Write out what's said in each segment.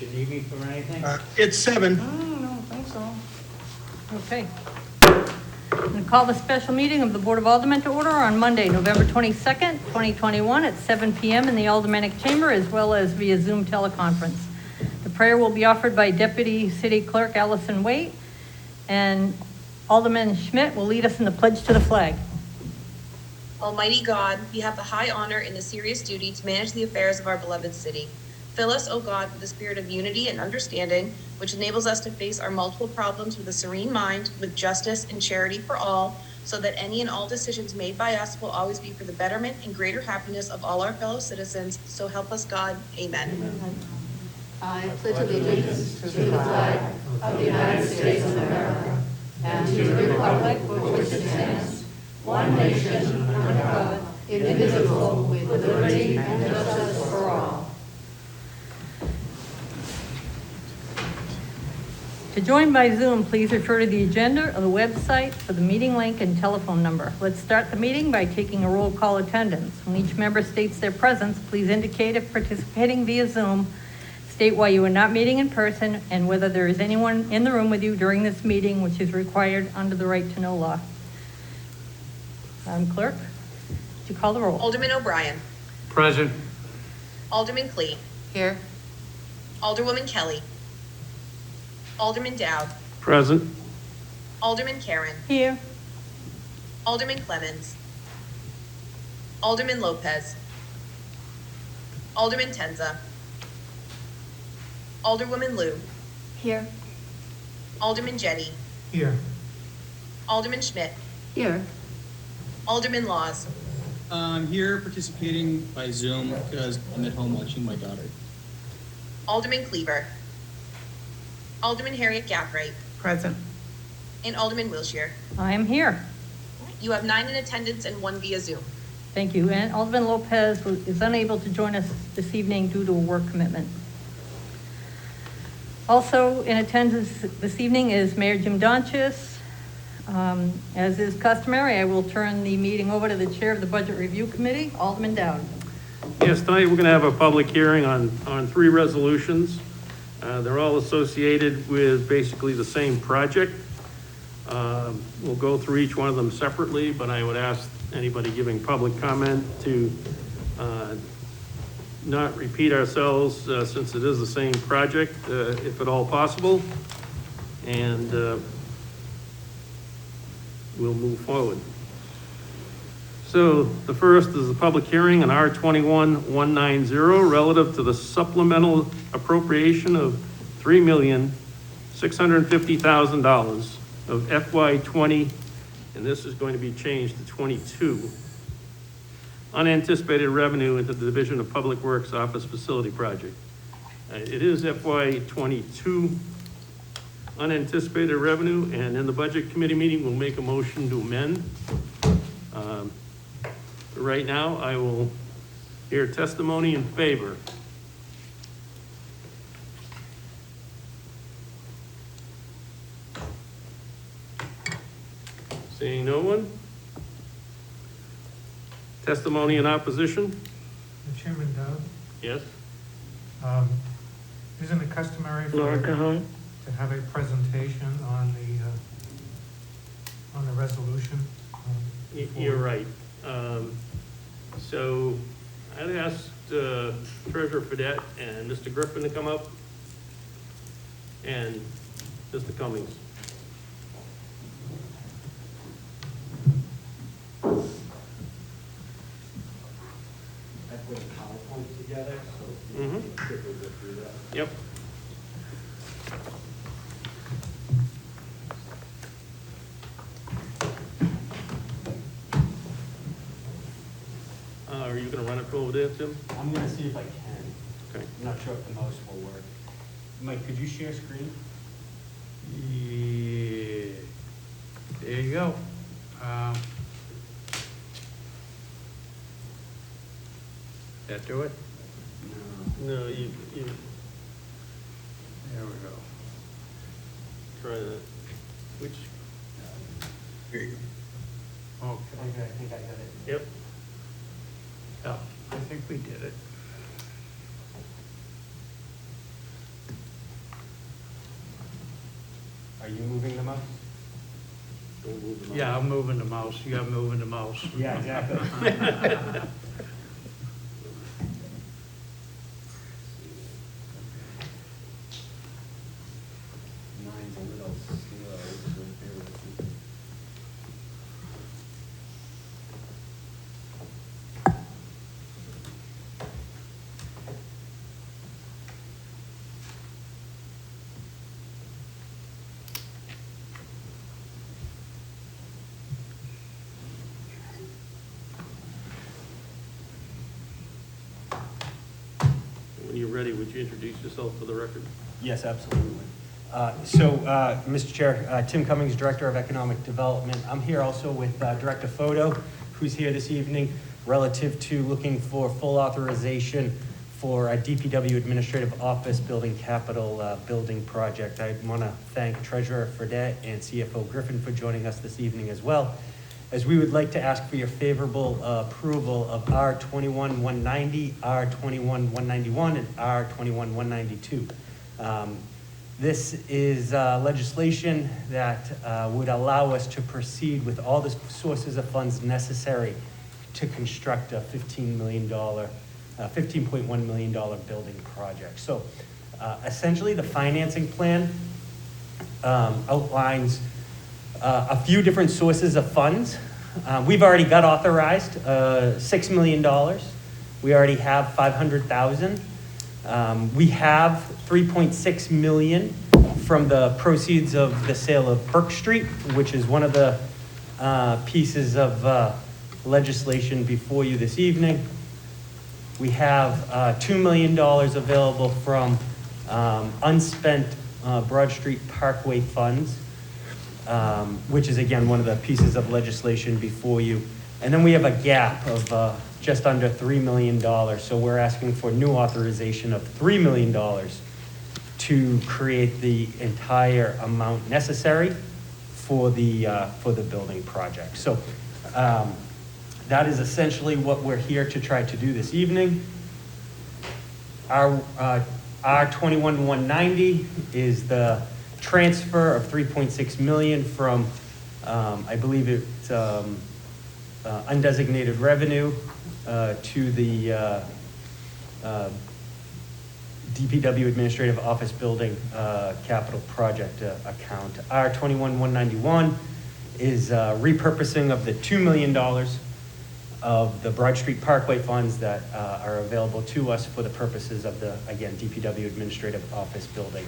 you need me for anything? It's 7. I don't think so. Okay. I'm going to call the special meeting of the Board of Aldermen to order on Monday, November 22nd, 2021 at 7 p.m. in the Aldermanic Chamber as well as via Zoom teleconference. The prayer will be offered by Deputy City Clerk Allison Waite, and Alderman Schmidt will lead us in the pledge to the flag. Almighty God, we have the high honor and the serious duty to manage the affairs of our beloved city. Fill us, O God, with a spirit of unity and understanding, which enables us to face our multiple problems with a serene mind, with justice and charity for all, so that any and all decisions made by us will always be for the betterment and greater happiness of all our fellow citizens. So help us God. Amen. Amen. I pledge allegiance to the flag of the United States of America and to the republic for which it stands, one nation, under God, indivisible, with liberty and justice for all. To join by Zoom, please refer to the agenda or the website for the meeting link and telephone number. Let's start the meeting by taking a roll call attendance. When each member states their presence, please indicate if participating via Zoom, state why you are not meeting in person, and whether there is anyone in the room with you during this meeting, which is required under the right to know law. Madam Clerk, would you call the roll? Alderman O'Brien. Present. Alderman Clee. Here. Alderwoman Kelly. Alderman Dowd. Present. Alderman Karen. Here. Alderman Clemmons. Alderman Lopez. Alderman Tenza. Alderwoman Lou. Here. Alderman Jettie. Here. Alderman Schmidt. Here. Alderman Laws. I'm here participating by Zoom because I'm at home watching my daughter. Alderman Cleaver. Alderman Harriet Gathright. Present. And Alderman Wilshire. I am here. You have 9 in attendance and 1 via Zoom. Thank you. And Alderman Lopez is unable to join us this evening due to a work commitment. Also in attendance this evening is Mayor Jim Donchis. As is customary, I will turn the meeting over to the Chair of the Budget Review Committee, Alderman Dowd. Yes, tonight we're going to have a public hearing on 3 resolutions. They're all associated with basically the same project. We'll go through each one of them separately, but I would ask anybody giving public comment to not repeat ourselves since it is the same project, if at all possible. And we'll move forward. So the first is the public hearing on R21-190 relative to the supplemental appropriation of $3,650,000 of FY20, and this is going to be changed to 22. Unanticipated revenue into the Division of Public Works Office Facility Project. It is FY22 unanticipated revenue, and in the Budget Committee meeting, we'll make a motion to amend. Right now, I will hear testimony in favor. Seeing no one? Testimony in opposition? Chairman Dowd, Yes? isn't it customary for Laura to Cajon. have a presentation on the resolution? You're right. So I'd asked Treasurer Fedette and Mr. Griffin to come up and Mr. Cummings. I put a PowerPoint together, so you Mhm. can quickly go through that. Yep. Are you gonna run it over there, Tim? I'm gonna see if I can. Okay. I'm not sure if the mouse will work. Mike, could you share screen? Yeah, there you go. That do it? No, you There we go. try that. Which, Okay. Okay, I think I got it. yep. Oh, I think we did it. Are you moving the mouse? Don't move the mouse. Yeah, I'm moving the mouse. You're moving the mouse. Yeah, exactly. Mine's a little slow, so bear with me. When you're ready, would you introduce yourself for the record? Yes, absolutely. Mr. Chair, Tim Cummings, Director of Economic Development. I'm here also with Director Photo, who's here this evening, relative to looking for full authorization for a DPW Administrative Office Building Capital Building Project. I want to thank Treasurer Fredette and CFO Griffin for joining us this evening as well, as we would like to ask for your favorable approval of R21-190, R21-191, and R21-192. This is legislation that would allow us to proceed with all the sources of funds necessary to construct a $15.1 million building project. So essentially, the financing plan outlines a few different sources of funds. We've already got authorized $6 million. We already have $500,000. We have $3.6 million from the proceeds of the sale of Burke Street, which is one of the pieces of legislation before you this evening. We have $2 million available from unspent Broad Street Parkway funds, which is again one of the pieces of legislation before you. And then we have a gap of just under $3 million. So we're asking for new authorization of $3 million to create the entire amount necessary for the building project. So that is essentially what we're here to try to do this evening. Our R21-190 is the transfer of $3.6 million from, I believe it's undesignated revenue to the DPW Administrative Office Building Capital Project account. R21-191 is repurposing of the $2 million of the Broad Street Parkway funds that are available to us for the purposes of the, again, DPW Administrative Office Building.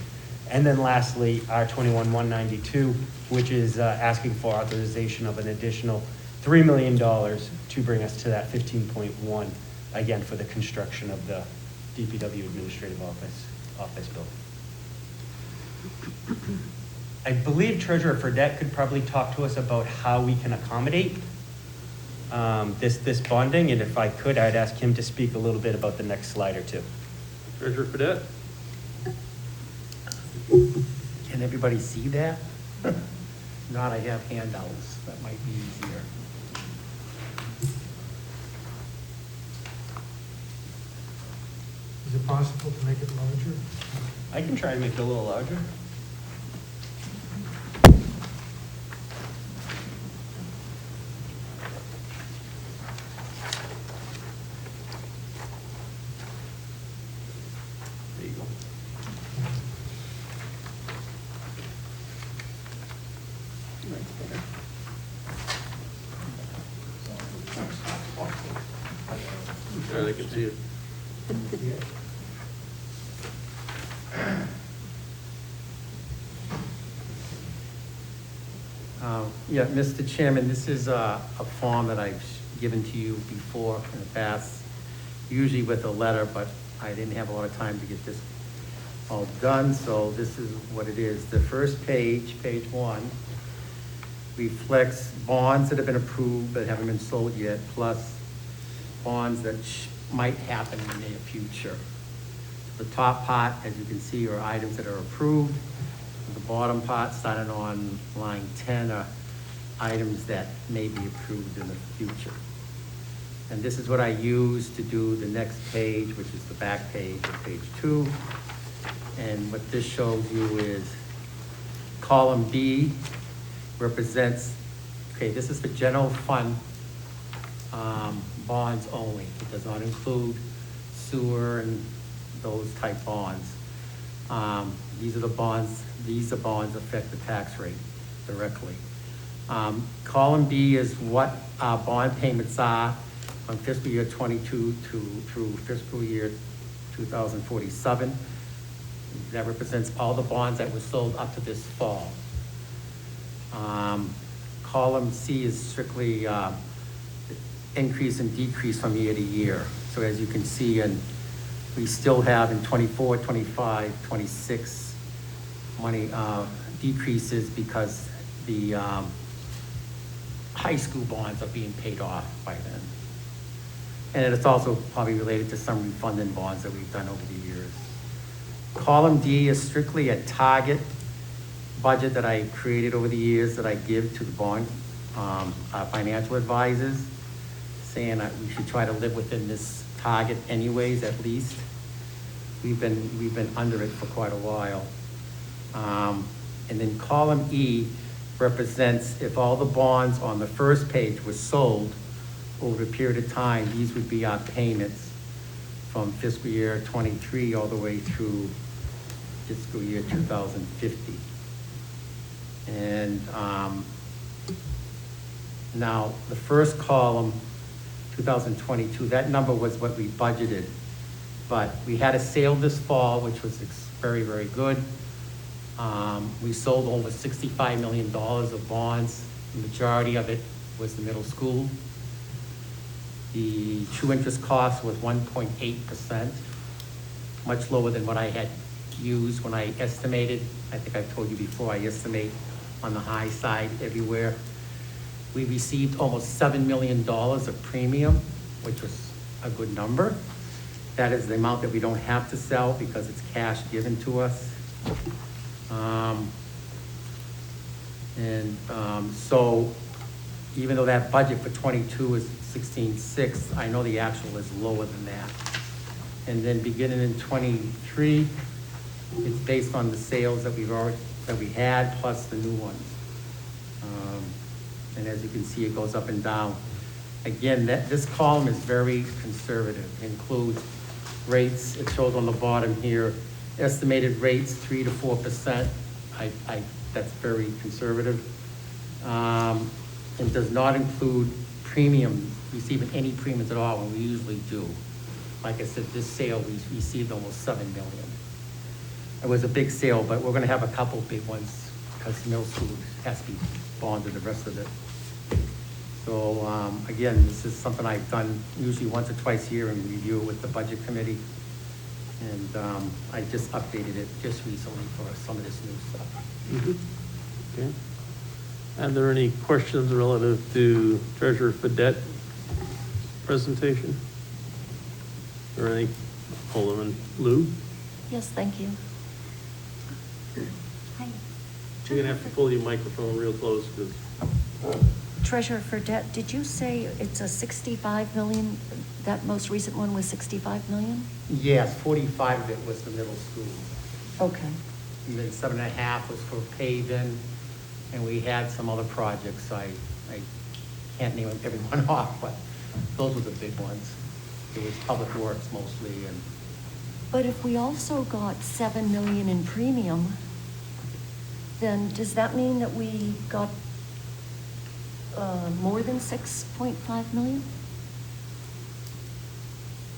And then lastly, R21-192, which is asking for authorization of an additional $3 million to bring us to that 15.1, again, for the construction of the DPW Administrative Office Building. I believe Treasurer Fredette could probably talk to us about how we can accommodate this bonding, and if I could, I'd ask him to speak a little bit about the next slide or two. Treasurer Fredette? Can everybody see that? Not, I have handouts, that might be easier. Is it possible to make it larger? I can try and make it a little larger. There you go. Sure, they can see it. Yeah, Mr. Chairman, this is a form that I've given to you before in the past, usually with a letter, but I didn't have a lot of time to get this all done, so this is what it is. The first page, page 1, reflects bonds that have been approved but haven't been sold yet, plus bonds that might happen in the near future. The top part, as you can see, are items that are approved. The bottom part, starting on line 10, are items that may be approved in the future. And this is what I use to do the next page, which is the back page, page 2. And what this shows you is Column B represents, okay, this is for general fund bonds only. It does not include sewer and those type bonds. These are bonds affect the tax rate directly. Column B is what our bond payments are from fiscal year 22 through fiscal year 2047. That represents all the bonds that were sold up to this fall. Column C is strictly increase and decrease from year to year. So as you can see, and we still have in 24, 25, 26 money decreases because the high school bonds are being paid off by then. And it's also probably related to some refunding bonds that we've done over the years. Column D is strictly a target budget that I created over the years that I give to the bond financial advisors, saying that we should try to live within this target anyways, at least. We've been under it for quite a while. And then column E represents if all the bonds on the first page were sold over a period of time, these would be our payments from fiscal year 23 all the way through fiscal year 2050. And now the first column, 2022, that number was what we budgeted, but we had a sale this fall, which was very, very good. We sold over $65 million of bonds. The majority of it was the middle school. The true interest cost was 1.8%, much lower than what I had used when I estimated. I think I've told you before, I estimate on the high side everywhere. We received almost $7 million of premium, which was a good number. That is the amount that we don't have to sell because it's cash given to us. So even though that budget for 22 is 16.6, I know the actual is lower than that. And then beginning in 23, it's based on the sales that we had plus the new ones. And as you can see, it goes up and down. Again, this column is very conservative. It includes rates. It shows on the bottom here, estimated rates 3 to 4%. That's very conservative. It does not include premium, receiving any premiums at all, and we usually do. Like I said, this sale, we received almost $7 million. It was a big sale, but we're gonna have a couple big ones because middle school has to be bonded, the rest of it. So again, this is something I've done usually once or twice a year and review it with the budget committee. And I just updated it just recently for some of this new stuff. Okay. Are there any questions relative to Treasurer Fedett presentation? Or any, Alderman Lou? Yes, thank you. Hi. You're gonna have to pull your microphone real close because Treasurer Fredette, did you say it's a 65 million, that most recent one was 65 million? Yes, 45 of it was the middle school. Okay. And then 7.5 was for paving, and we had some other projects. I can't name everyone off, but those were the big ones. It was public works mostly, and But if we also got 7 million in premium, then does that mean that we got more than 6.5 million?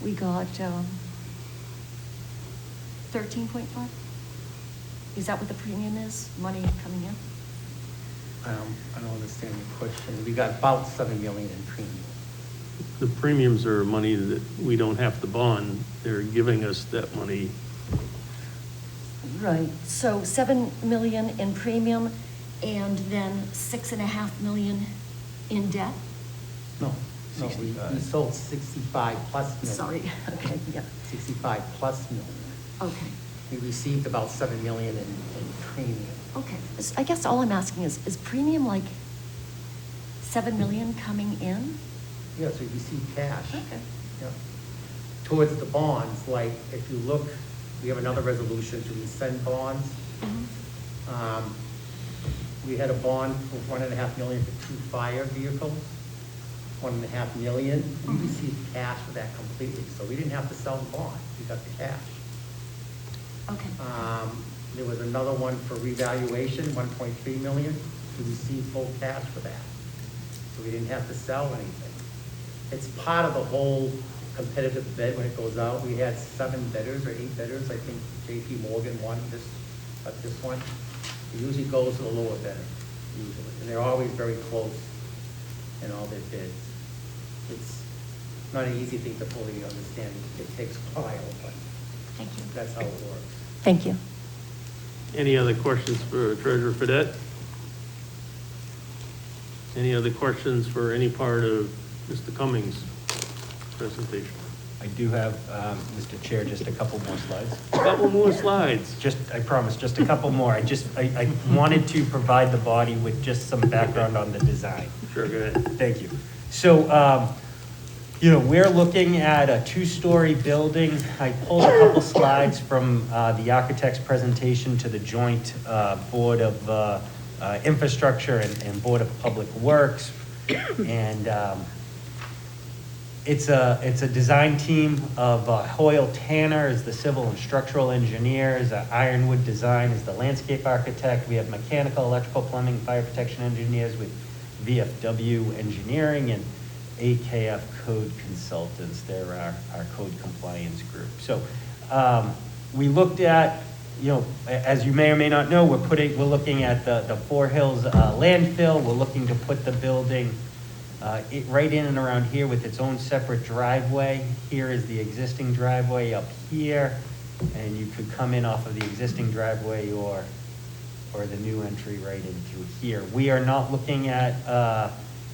We got 13.5? Is that what the premium is, money coming in? I don't understand your question. We got about 7 million in premium. the premiums are money that we don't have to bond. They're giving us that money. Right, so 7 million in premium and then 6.5 million in debt? No, we sold 65 plus million. Sorry, okay, yeah, 65 plus million. okay, We received about 7 million in premium. okay. I guess all I'm asking is premium like 7 million coming in? Yes, we received cash. Okay. Yeah. Towards the bonds, like if you look, we have another resolution to rescind bonds. Mhm. We had a bond for $1.5 million for 2 fire vehicles, $1.5 million. We received cash for that completely, so we didn't have to sell the bond, we got the cash. Okay. There was another one for revaluation, $1.3 million. We received full cash for that. So we didn't have to sell anything. It's part of the whole competitive bid when it goes out. We had 7 bidders or 8 bidders. I think JP Morgan won this one. It usually goes to the lower bidder, usually. And they're always very close in all their bids. It's not an easy thing to fully understand. It takes a while, but Thank you. that's how it works. Thank you. Any other questions for Treasurer Fedett? Any other questions for any part of Mr. Cummings' presentation? I do have, Mr. Chair, just a couple more slides. Couple more slides. I promise, just a couple more. I wanted to provide the body with just some background on the design. Sure, go ahead. Thank you. So, we're looking at a 2-story building. I pulled a couple slides from the architect's presentation to the joint Board of Infrastructure and Board of Public Works. And it's a design team of Hoyle Tanner is the civil and structural engineers, Ironwood Design is the landscape architect. We have mechanical, electrical, plumbing, fire protection engineers with VFW Engineering and AKF Code Consultants. They're our code compliance group. So we looked at, as you may or may not know, we're looking at the Four Hills landfill. We're looking to put the building right in and around here with its own separate driveway. Here is the existing driveway up here, and you could come in off of the existing driveway or the new entry right in through here. We are not looking at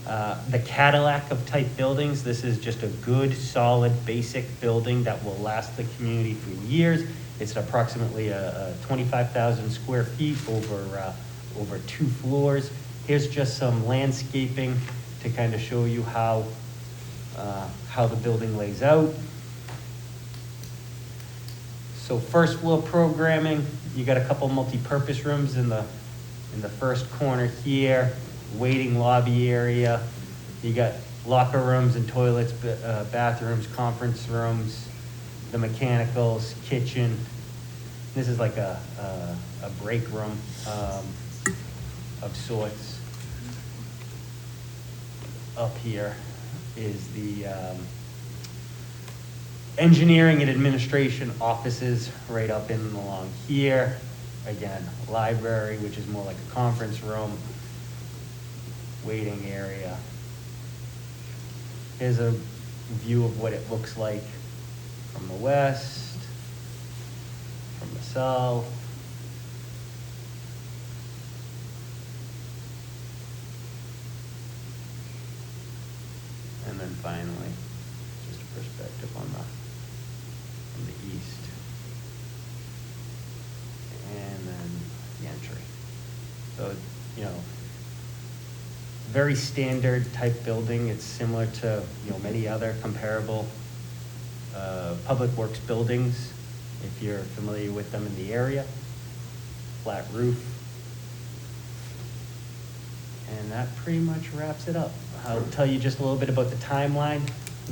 the Cadillac of type buildings. This is just a good, solid, basic building that will last the community for years. It's approximately 25,000 square feet over 2 floors. Here's just some landscaping to kind of show you how the building lays out. So first floor programming, you got a couple multi-purpose rooms in the first corner here, waiting lobby area. You got locker rooms and toilets, bathrooms, conference rooms, the mechanicals, kitchen. This is like a break room of sorts. Up here is the engineering and administration offices right up in and along here. Again, library, which is more like a conference room, waiting area. Here's a view of what it looks like from the west, from the south. And then finally, just a perspective on the east. And then the entry. So, very standard type building. It's similar to, many other comparable public works buildings, if you're familiar with them in the area. Flat roof. And that pretty much wraps it up. I'll tell you just a little bit about the timeline.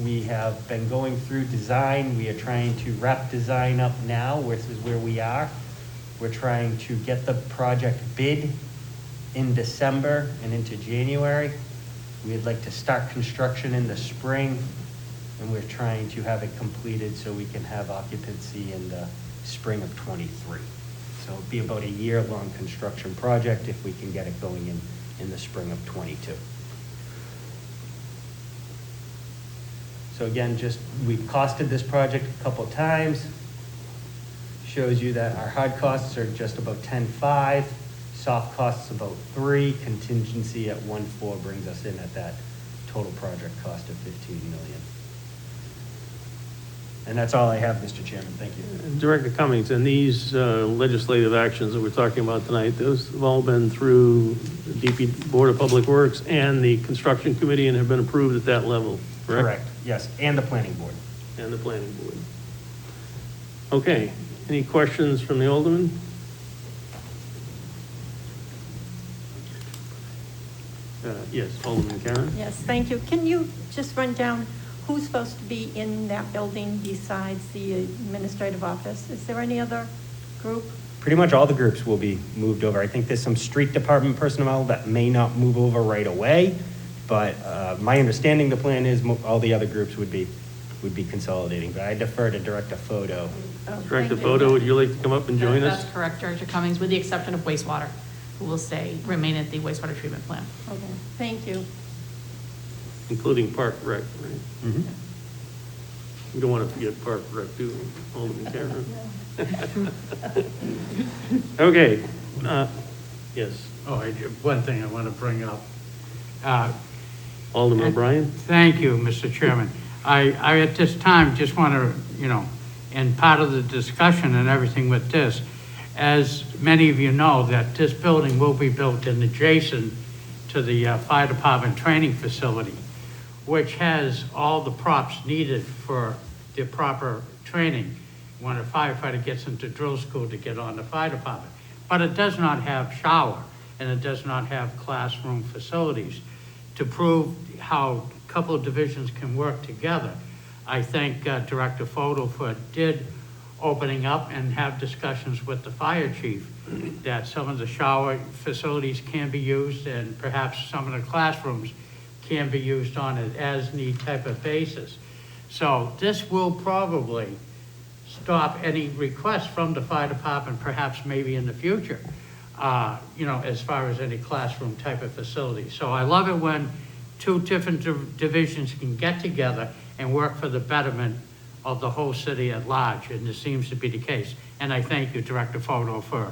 We have been going through design. We are trying to wrap design up now. This is where we are. We're trying to get the project bid in December and into January. We'd like to start construction in the spring, and we're trying to have it completed so we can have occupancy in the spring of '23. So it'll be about a year-long construction project if we can get it going in the spring of '22. So again, we've costed this project a couple of times. Shows you that our hard costs are just about 10.5, soft costs about 3, contingency at 1.4 brings us in at that total project cost of $15 million. And that's all I have, Mr. Chairman. Thank you. Director Cummings, and these legislative actions that we're talking about tonight, those have all been through the DP Board of Public Works and the Construction Committee and have been approved at that level, correct? Correct, yes, and the planning board. And the planning board. Okay, any questions from the Alderman? Yes, Alderman Karen? Yes, thank you. Can you just run down who's supposed to be in that building besides the administrative office? Is there any other group? Pretty much all the groups will be moved over. I think there's some street department personnel that may not move over right away, but my understanding, the plan is all the other groups would be consolidating, but I defer to Director Photo. Oh, Director thank you. Photo, would you like to come up and join us? That's correct, Director Cummings, with the exception of wastewater, who will remain at the wastewater treatment plant. Okay, thank you. Including Park Rec, right? Mhm. We don't want to forget Park Rec too, Alderman Karen. Okay, yes, One thing I want to bring up. Alderman O'Brien? Thank you, Mr. Chairman. I at this time just want to, and part of the discussion and everything with this, as many of you know, that this building will be built in adjacent to the fire department training facility, which has all the props needed for the proper training when a firefighter gets into drill school to get on the fire department. But it does not have shower, and it does not have classroom facilities. To prove how a couple of divisions can work together, I thank Director Photo for opening up and have discussions with the fire chief that some of the shower facilities can be used and perhaps some of the classrooms can be used on an as-need type of basis. So this will probably stop any requests from the fire department, perhaps maybe in the future, as far as any classroom type of facility. So I love it when two different divisions can get together and work for the betterment of the whole city at large, and this seems to be the case. And I thank you, Director Photo, for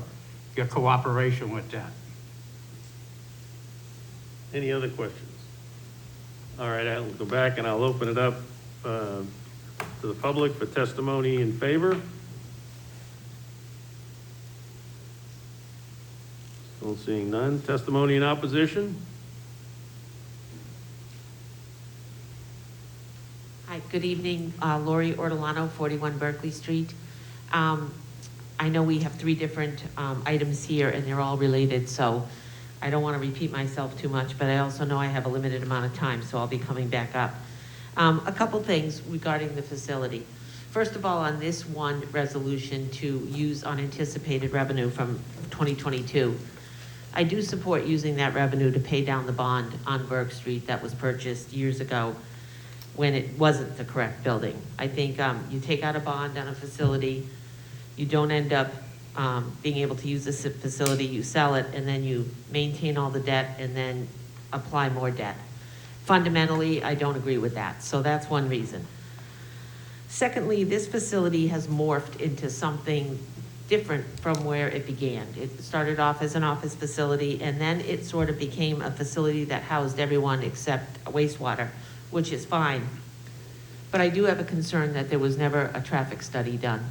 your cooperation with that. Any other questions? All right, I'll go back and I'll open it up to the public for testimony in favor. Still seeing none. Testimony in opposition? Hi, good evening. Lori Ortolano, 41 Berkeley Street. I know we have three different items here and they're all related, so I don't want to repeat myself too much, but I also know I have a limited amount of time, so I'll be coming back up. A couple things regarding the facility. First of all, on this one resolution to use unanticipated revenue from 2022, I do support using that revenue to pay down the bond on Berg Street that was purchased years ago when it wasn't the correct building. I think you take out a bond on a facility, you don't end up being able to use this facility, you sell it, and then you maintain all the debt and then apply more debt. Fundamentally, I don't agree with that, so that's one reason. Secondly, this facility has morphed into something different from where it began. It started off as an office facility, and then it sort of became a facility that housed everyone except wastewater, which is fine. But I do have a concern that there was never a traffic study done.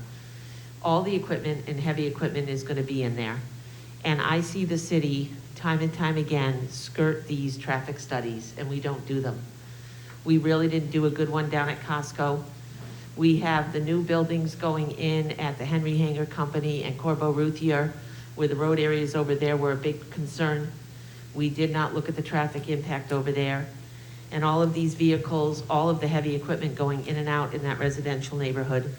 All the equipment and heavy equipment is going to be in there. And I see the city time and time again skirt these traffic studies, and we don't do them. We really didn't do a good one down at Costco. We have the new buildings going in at the Henry Hanger Company and Corbeau Routhier, where the road areas over there were a big concern. We did not look at the traffic impact over there. And all of these vehicles, all of the heavy equipment going in and out in that residential neighborhood,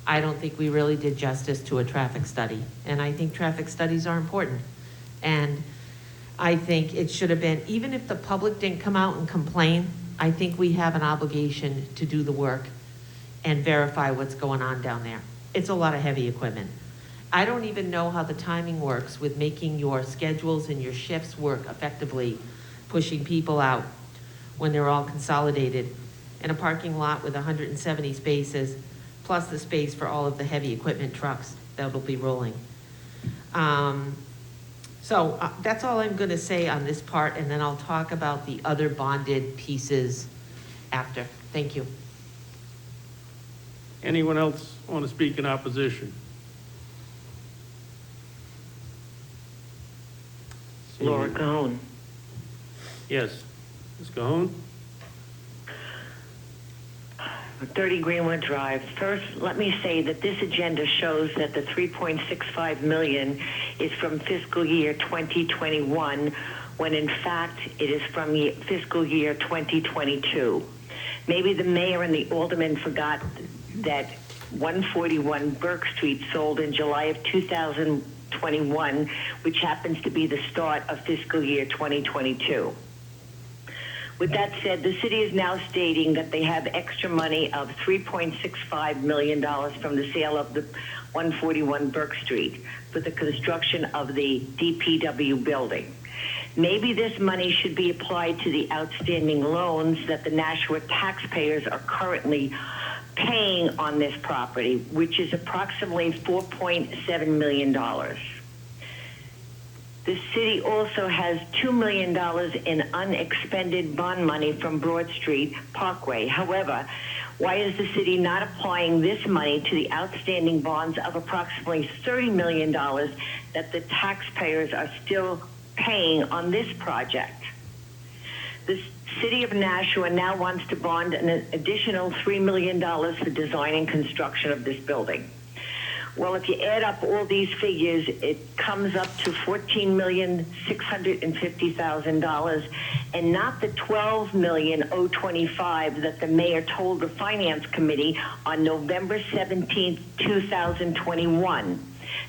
I don't think we really did justice to a traffic study. And I think traffic studies are important. And I think it should have been, even if the public didn't come out and complain, I think we have an obligation to do the work and verify what's going on down there. It's a lot of heavy equipment. I don't even know how the timing works with making your schedules and your shifts work effectively, pushing people out when they're all consolidated in a parking lot with 170 spaces, plus the space for all of the heavy equipment trucks that'll be rolling. So that's all I'm gonna say on this part, and then I'll talk about the other bonded pieces after. Thank you. Anyone else want to speak in opposition? Laura Cahone. Yes. Ms. Cahone? 30 Greenwood Drive. First, let me say that this agenda shows that the $3.65 million is from fiscal year 2021, when in fact it is from fiscal year 2022. Maybe the mayor and the aldermen forgot that 141 Burke Street sold in July of 2021, which happens to be the start of fiscal year 2022. With that said, the city is now stating that they have extra money of $3.65 million from the sale of the 141 Burke Street for the construction of the DPW building. Maybe this money should be applied to the outstanding loans that the Nashua taxpayers are currently paying on this property, which is approximately $4.7 million. The city also has $2 million in unexpended bond money from Broad Street Parkway. However, why is the city not applying this money to the outstanding bonds of approximately $30 million that the taxpayers are still paying on this project? The city of Nashua now wants to bond an additional $3 million for design and construction of this building. Well, if you add up all these figures, it comes up to $14,650,000, and not the $12,025,000 that the mayor told the finance committee on November 17th, 2021.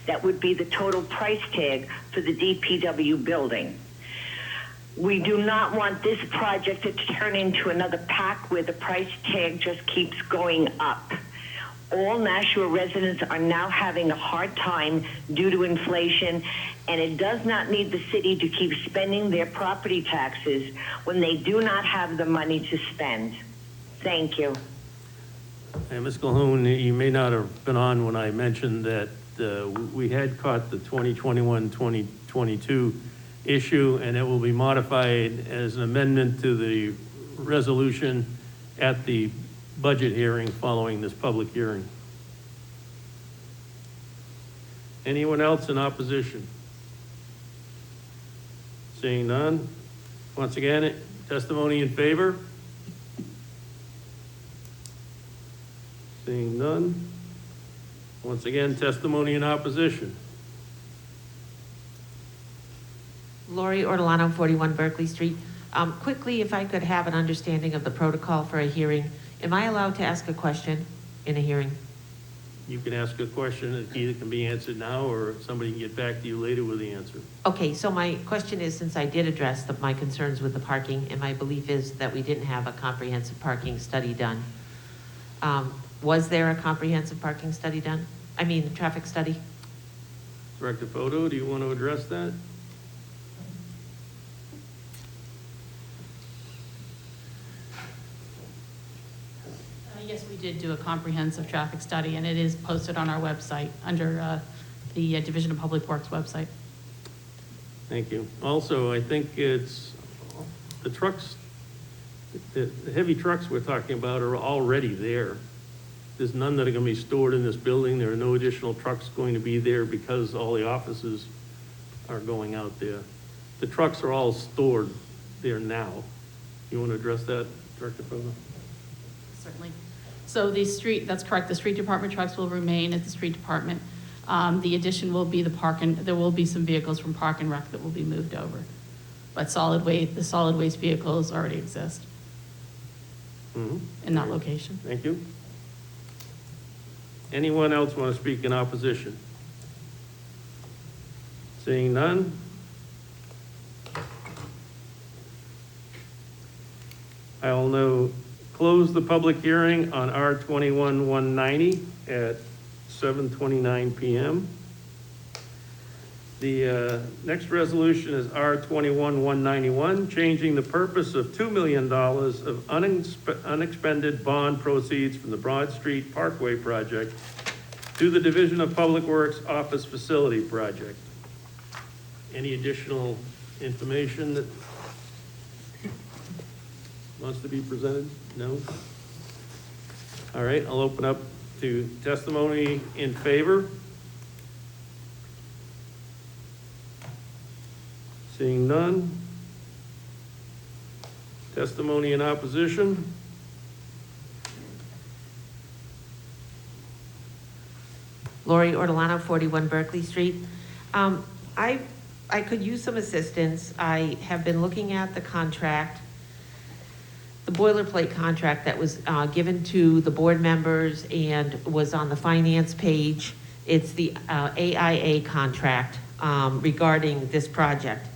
That would be the total price tag for the DPW building. We do not want this project to turn into another PAC where the price tag just keeps going up. All Nashua residents are now having a hard time due to inflation, and it does not need the city to keep spending their property taxes when they do not have the money to spend. Thank you. And Ms. Calhoun, you may not have been on when I mentioned that we had caught the 2021-2022 issue, and it will be modified as an amendment to the resolution at the budget hearing following this public hearing. Anyone else in opposition? Seeing none. Once again, testimony in favor? Seeing none. Once again, testimony in opposition. Lori Ortolano, 41 Berkeley Street. Quickly, if I could have an understanding of the protocol for a hearing, am I allowed to ask a question in a hearing? You can ask a question, it either can be answered now or somebody can get back to you later with the answer. Okay, so my question is, since I did address my concerns with the parking, and my belief is that we didn't have a comprehensive parking study done. Was there a comprehensive parking study done? I mean, traffic study? Director Photo, do you want to address that? Yes, we did do a comprehensive traffic study, and it is posted on our website under the Division of Public Works website. Thank you. Also, I think it's the trucks, the heavy trucks we're talking about are already there. There's none that are going to be stored in this building. There are no additional trucks going to be there because all the offices are going out there. The trucks are all stored there now. You want to address that, Director Photo? Certainly. So the street, that's correct, the street department trucks will remain at the street department. The addition will be the park, and there will be some vehicles from Park and Rec that will be moved over. But the solid waste vehicles already exist in that location. Thank you. Anyone else want to speak in opposition? Seeing none. I will now close the public hearing on R21-190 at 7:29 p.m. The next resolution is R21-191, changing the purpose of $2 million of unexpended bond proceeds from the Broad Street Parkway project to the Division of Public Works Office Facility Project. Any additional information that wants to be presented? No? All right, I'll open up to testimony in favor. Seeing none. Testimony in opposition. Lori Ortolano, 41 Berkeley Street. I I could use some assistance. I have been looking at the contract, the boilerplate contract that was given to the board members and was on the finance page. It's the AIA contract regarding this project.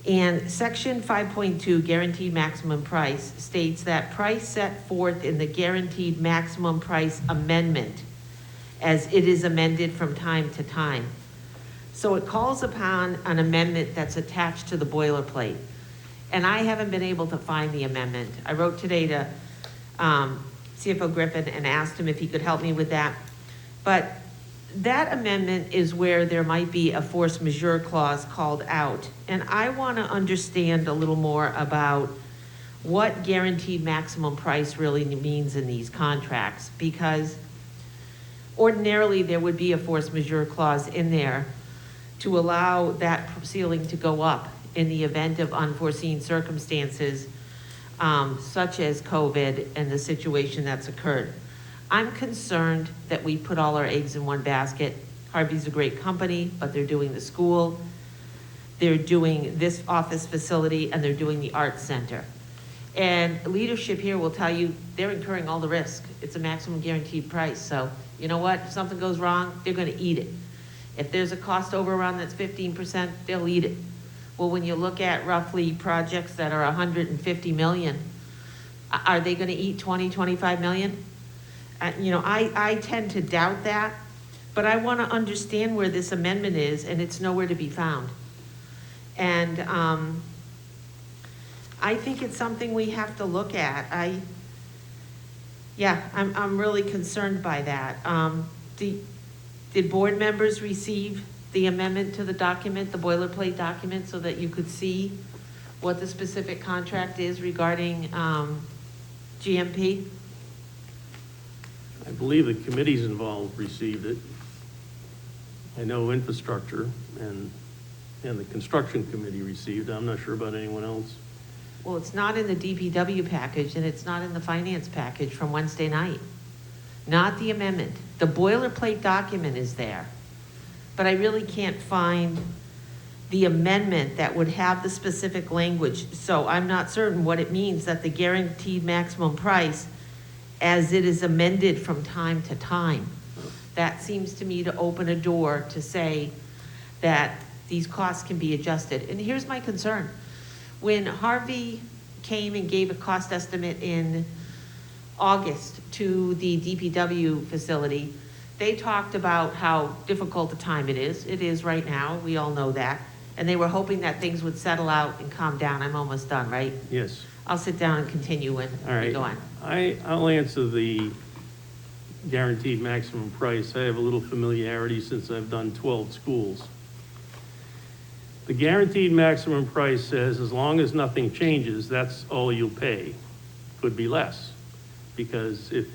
And section 5.2, guaranteed maximum price, states that price set forth in the guaranteed maximum price amendment as it is amended from time to time. So it calls upon an amendment that's attached to the boilerplate. And I haven't been able to find the amendment. I wrote today to CFO Griffin and asked him if he could help me with that. But that amendment is where there might be a force majeure clause called out. And I want to understand a little more about what guaranteed maximum price really means in these contracts, because ordinarily there would be a force majeure clause in there to allow that ceiling to go up in the event of unforeseen circumstances, such as COVID and the situation that's occurred. I'm concerned that we put all our eggs in one basket. Harvey's a great company, but they're doing the school, they're doing this office facility, and they're doing the arts center. And leadership here will tell you they're incurring all the risk. It's a maximum guaranteed price. So you know what? If something goes wrong, they're gonna eat it. If there's a cost overrun that's 15%, they'll eat it. Well, when you look at roughly projects that are 150 million, are they gonna eat 20, 25 million? You know, I tend to doubt that, but I wanna understand where this amendment is, and it's nowhere to be found. And I think it's something we have to look at. I'm really concerned by that. Did board members receive the amendment to the document, the boilerplate document, so that you could see what the specific contract is regarding GMP? I believe the committees involved received it. I know infrastructure and the construction committee received it. I'm not sure about anyone else. Well, it's not in the DPW package, and it's not in the finance package from Wednesday night. Not the amendment. The boilerplate document is there, but I really can't find the amendment that would have the specific language. So I'm not certain what it means that the guaranteed maximum price as it is amended from time to time. That seems to me to open a door to say that these costs can be adjusted. And here's my concern. When Harvey came and gave a cost estimate in August to the DPW facility, they talked about how difficult a time it is. It is right now, we all know that. And they were hoping that things would settle out and calm down. I'm almost done, right? Yes. I'll sit down and continue when All right. we go on. I'll answer the guaranteed maximum price. I have a little familiarity since I've done 12 schools. The guaranteed maximum price says as long as nothing changes, that's all you'll pay. Could be less, because if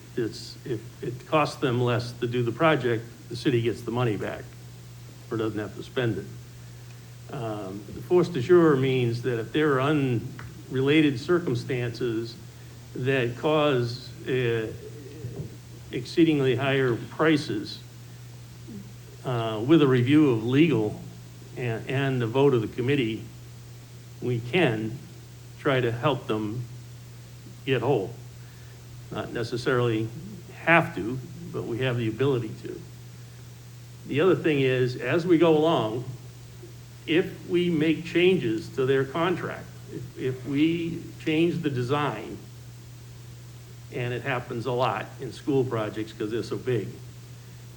it costs them less to do the project, the city gets the money back or doesn't have to spend it. The force majeure means that if there are unrelated circumstances that cause exceedingly higher prices with a review of legal and the vote of the committee, we can try to help them get whole. Not necessarily have to, but we have the ability to. The other thing is, as we go along, if we make changes to their contract, if we change the design, and it happens a lot in school projects because they're so big,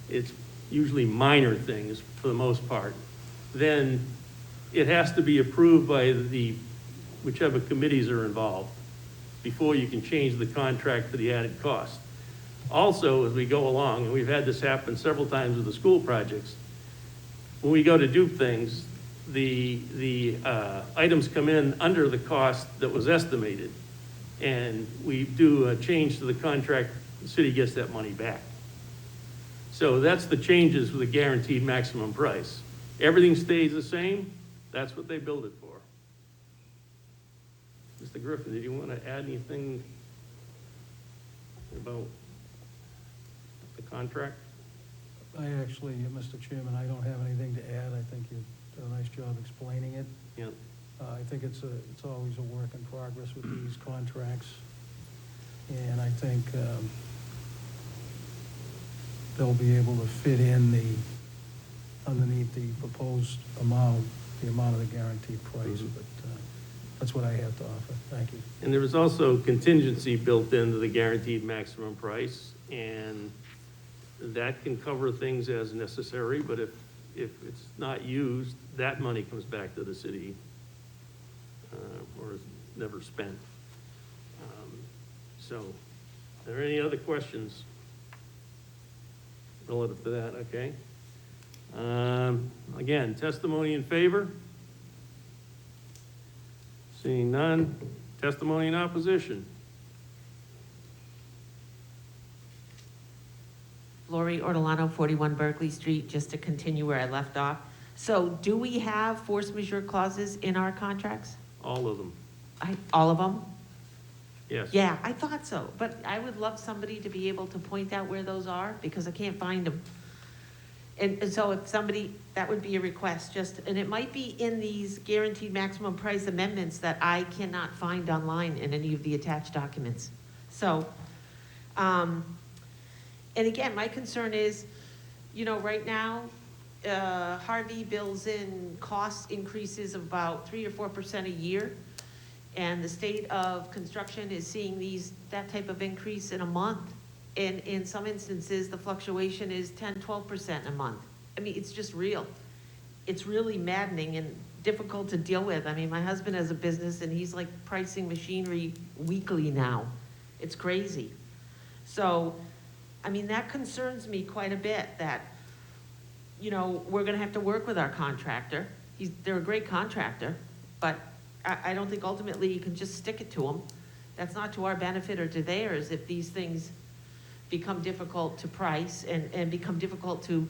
it's usually minor things for the most part, then it has to be approved by whichever committees are involved before you can change the contract for the added cost. Also, as we go along, and we've had this happen several times with the school projects, when we go to do things, the items come in under the cost that was estimated, and we do a change to the contract, the city gets that money back. So that's the changes with the guaranteed maximum price. Everything stays the same, that's what they build it for. Mr. Griffin, did you want to add anything about the contract? Mr. Chairman, I don't have anything to add. I think you did a nice job explaining it. Yeah. I think it's always a work in progress with these contracts. And I think they'll be able to fit in underneath the proposed amount, the amount of the guaranteed price. But that's what I have to offer. Thank you. And there is also contingency built into the guaranteed maximum price, and that can cover things as necessary, but if it's not used, that money comes back to the city, or is never spent. So, are there any other questions relative to that? Okay. Again, testimony in favor? Seeing none. Testimony in opposition? Lori Ortolano, 41 Berkeley Street, just to continue where I left off. So do we have force majeure clauses in our contracts? All of them, All of them? yes. Yeah, I thought so, but I would love somebody to be able to point out where those are, because I can't find them. And so if somebody, that would be a request, and it might be in these guaranteed maximum price amendments that I cannot find online in any of the attached documents. So, and again, my concern is, right now, Harvey bills in cost increases of about 3 or 4% a year. And the state of construction is seeing that type of increase in a month. And in some instances, the fluctuation is 10, 12% a month. I mean, it's just real. It's really maddening and difficult to deal with. I mean, my husband has a business and he's like pricing machinery weekly now. It's crazy. So, I mean, that concerns me quite a bit that, we're gonna have to work with our contractor. They're a great contractor, but I don't think ultimately you can just stick it to them. That's not to our benefit or to theirs if these things become difficult to price and become difficult to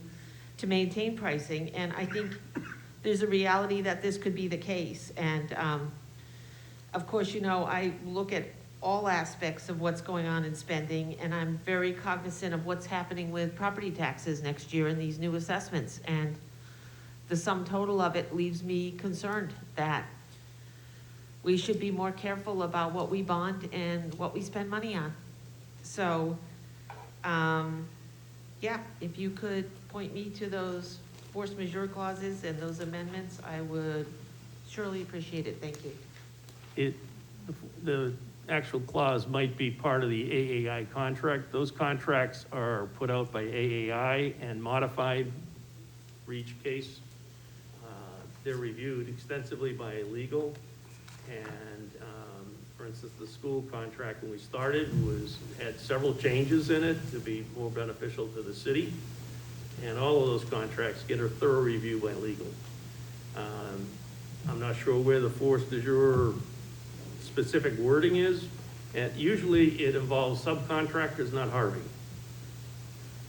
maintain pricing. And I think there's a reality that this could be the case. And of course, I look at all aspects of what's going on in spending, and I'm very cognizant of what's happening with property taxes next year and these new assessments. And the sum total of it leaves me concerned that we should be more careful about what we bond and what we spend money on. So, yeah, if you could point me to those force majeure clauses and those amendments, I would surely appreciate it. Thank you. The actual clause might be part of the AAI contract. Those contracts are put out by AAI and modified for each case. They're reviewed extensively by legal. And for instance, the school contract when we started had several changes in it to be more beneficial to the city. And all of those contracts get a thorough review by legal. I'm not sure where the force majeure specific wording is. And usually it involves subcontractors, not Harvey.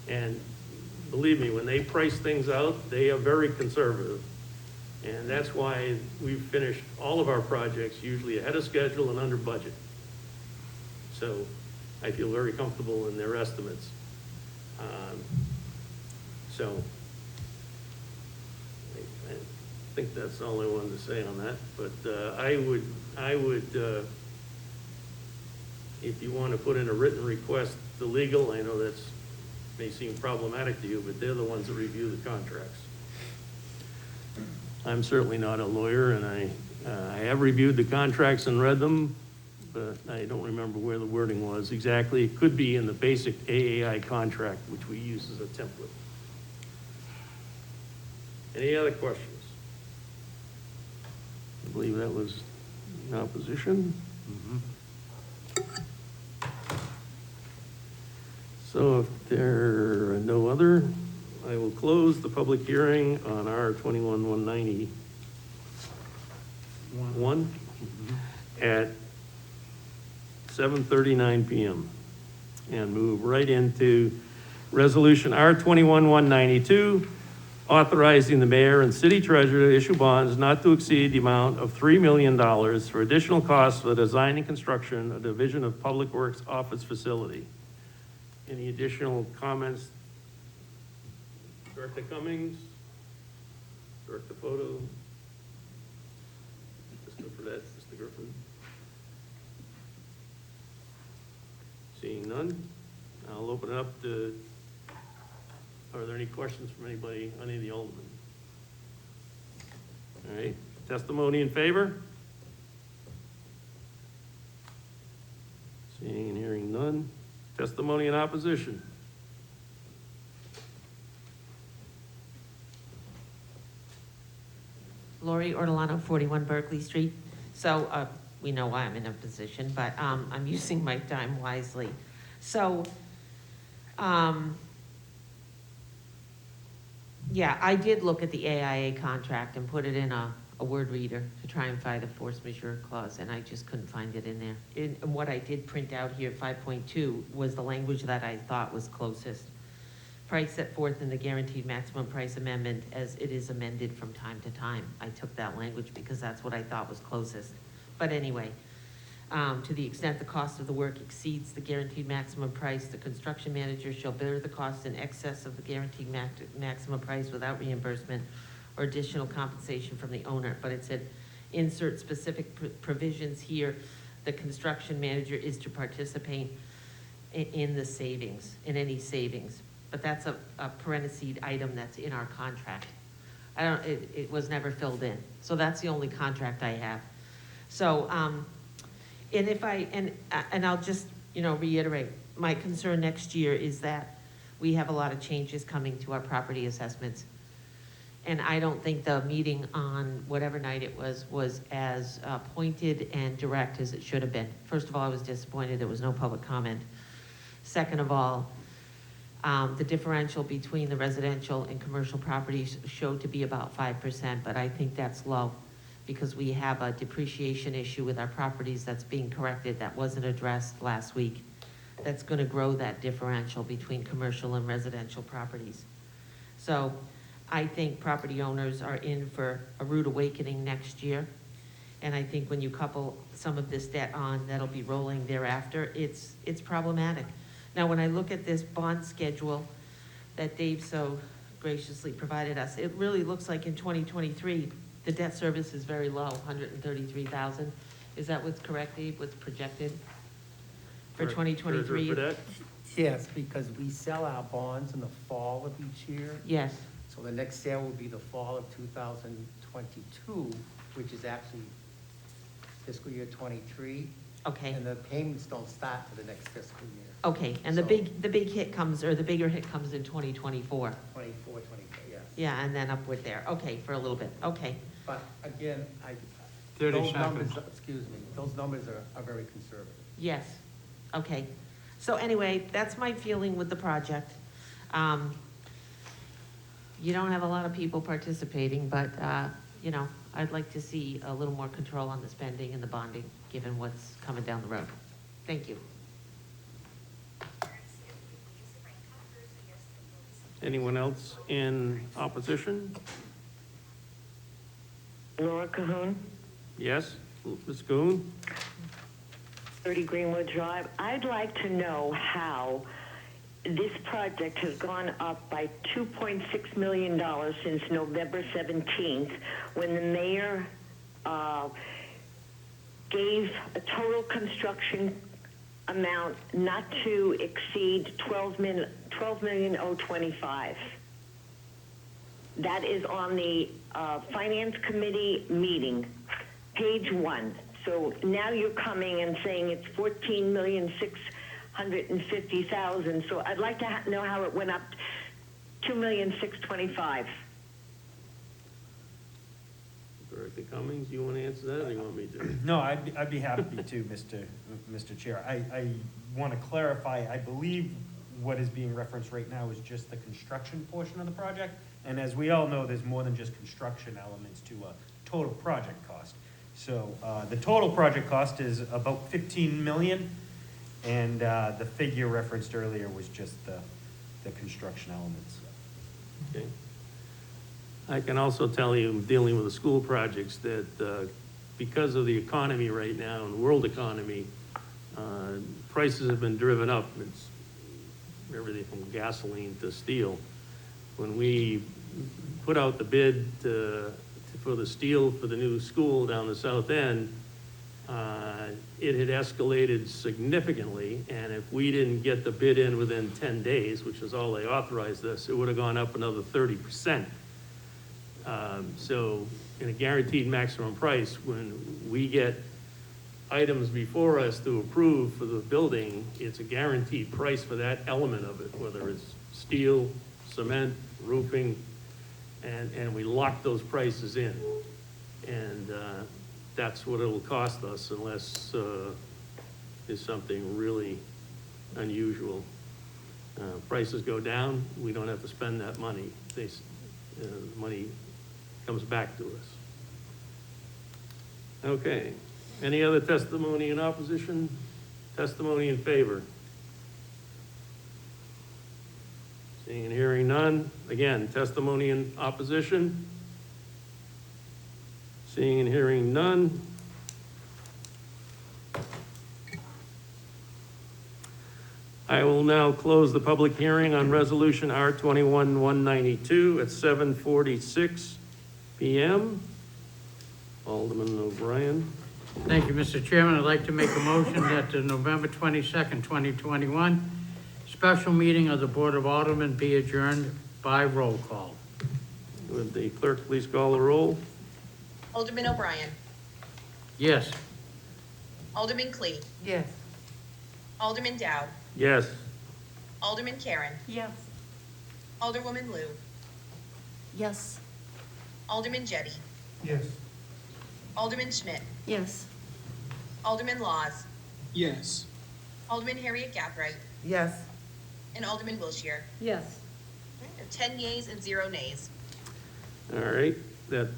And believe me, when they price things out, they are very conservative. And that's why we've finished all of our projects usually ahead of schedule and under budget. So I feel very comfortable in their estimates. So I think that's all I wanted to say on that. But I would, if you want to put in a written request to legal, I know that's may seem problematic to you, but they're the ones that review the contracts. I'm certainly not a lawyer, and I have reviewed the contracts and read them, but I don't remember where the wording was exactly. It could be in the basic AAI contract, which we use as a template. Any other questions? I believe that was in opposition. So if there are no other, I will close the public hearing on R 21-190 at 7:39 p.m. and move right into Resolution R 21-192, authorizing the mayor and city treasurer to issue bonds not to exceed the amount of $3 million for additional costs for the design and construction of the Division of Public Works office facility. Any additional comments? Director Cummings, Director Photo, Nothing. Seeing none, I'll open it up to, are there any questions from anybody, any of the aldermen? All right, testimony in favor? Seeing and hearing none. Testimony in opposition? Lori Ortolano, 41 Berkeley Street. So we know why I'm in a position, but I'm using my time wisely. So, yeah, I did look at the AIA contract and put it in a word reader to try and find a force majeure clause, and I just couldn't find it in there. And what I did print out here, 5.2, was the language that I thought was closest. Price set forth in the guaranteed maximum price amendment as it is amended from time to time. I took that language because that's what I thought was closest. But anyway, to the extent the cost of the work exceeds the guaranteed maximum price, the construction manager shall bear the cost in excess of the guaranteed maximum price without reimbursement or additional compensation from the owner. But it said, insert specific provisions here. The construction manager is to participate in the savings, in any savings. But that's a parentheses item that's in our contract. It was never filled in. So that's the only contract I have. So, and I'll just, reiterate, my concern next year is that we have a lot of changes coming to our property assessments. And I don't think the meeting on whatever night it was as pointed and direct as it should have been. First of all, I was disappointed there was no public comment. Second of all, the differential between the residential and commercial properties showed to be about 5%, but I think that's low because we have a depreciation issue with our properties that's being corrected that wasn't addressed last week. That's going to grow that differential between commercial and residential properties. So I think property owners are in for a rude awakening next year. And I think when you couple some of this debt on that'll be rolling thereafter, it's problematic. Now, when I look at this bond schedule that Dave so graciously provided us, it really looks like in 2023, the debt service is very low, 133,000. Is that what's correct, Dave, what's projected for 2023? For that? Yes, because we sell our bonds in the fall of each year. Yes. So the next sale will be the fall of 2022, which is actually fiscal year 23. Okay. And the payments don't start to the next fiscal year. Okay, and the big hit comes, or the bigger hit comes in 2024. 24, 25, yes. Yeah, and then upward there. Okay, for a little bit. Okay. But again, 30 those numbers, seconds. excuse me, those numbers are very conservative. Yes. Okay. So anyway, that's my feeling with the project. You don't have a lot of people participating, but, I'd like to see a little more control on the spending and the bonding, given what's coming down the road. Thank you. Anyone else in opposition? Laura Cahoon, Yes, Ms. Goon? 30 Greenwood Drive. I'd like to know how this project has gone up by $2.6 million since November 17th, when the mayor gave a total construction amount not to exceed $12,025,000. That is on the Finance Committee meeting, page 1. So now you're coming and saying it's $14,650,000. So I'd like to know how it went up $2,625,000. Director Cummings, you want to answer that, or you want me to? No, I'd be happy to, Mr. Chair. I want to clarify, I believe what is being referenced right now is just the construction portion of the project. And as we all know, there's more than just construction elements to a total project cost. So the total project cost is about 15 million, and the figure referenced earlier was just the construction elements. Okay. I can also tell you, dealing with the school projects, that because of the economy right now and the world economy, prices have been driven up. It's everything from gasoline to steel. When we put out the bid for the steel for the new school down the south end, It had escalated significantly, and if we didn't get the bid in within 10 days, which is all they authorized us, it would have gone up another 30%. So in a guaranteed maximum price, when we get items before us to approve for the building, it's a guaranteed price for that element of it, whether it's steel, cement, roofing, and we lock those prices in. And that's what it'll cost us unless there's something really unusual. Prices go down, we don't have to spend that money. Money comes back to us. Okay, any other testimony in opposition? Testimony in favor? Seeing and hearing none. Again, testimony in opposition? Seeing and hearing none. I will now close the public hearing on Resolution R21-192 at 7:46 p.m. Alderman O'Brien. Thank you, Mr. Chairman. I'd like to make a motion that the November 22nd, 2021 special meeting of the Board of Aldermen be adjourned by roll call. Would the clerk please call the roll? Alderman O'Brien. Yes. Alderman Clee. Yes. Alderman Dow. Yes. Alderman Karen. Yes. Alderwoman Lou. Yes. Alderman Jettie. Yes. Alderman Schmidt. Yes. Alderman Laws. Yes. Alderman Harriet Gathright. Yes. And Alderman Wilshire. Yes. 10 yeas and 0 nays. All right, that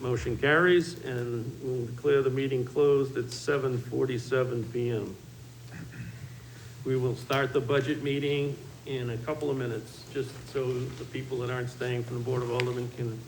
motion carries, and we'll declare the meeting closed at 7:47 p.m. We will start the budget meeting in a couple of minutes, just so the people that aren't staying from the Board of Aldermen can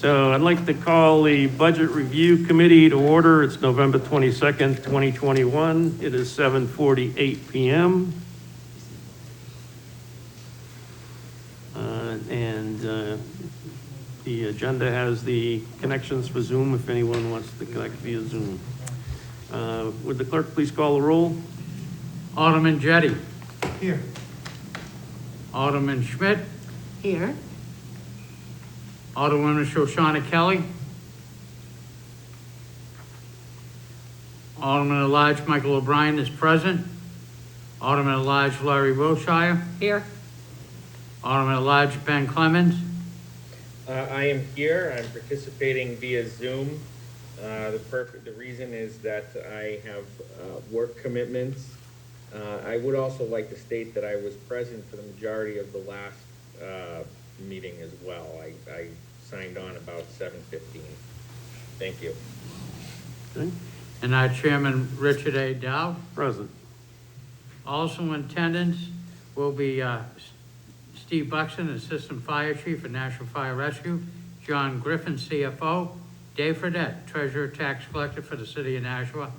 So I'd like to call the Budget Review Committee to order. It's November 22nd, 2021. It is 7:48 p.m. The agenda has the connections for Zoom if anyone wants to connect via Zoom. Would the clerk please call the roll? Alderman Jettie. Here. Alderman Schmidt. Here. Alderwoman Shoshana Kelly. Alderman at-large Michael O'Brien is present. Alderman at-large Larry Wilshire. Here. Alderman at-large Ben Clemens. I am here. I'm participating via Zoom. The reason is that I have work commitments. I would also like to state that I was present for the majority of the last meeting as well. I signed on about 7:15. Thank you. Okay. And our chairman, Richard A. Dow. Present. Also in attendance will be Steve Buxton, Assistant Fire Chief at National Fire Rescue, John Griffin, CFO, Dave Fredette, Treasurer Tax Collector for the City of Nashua,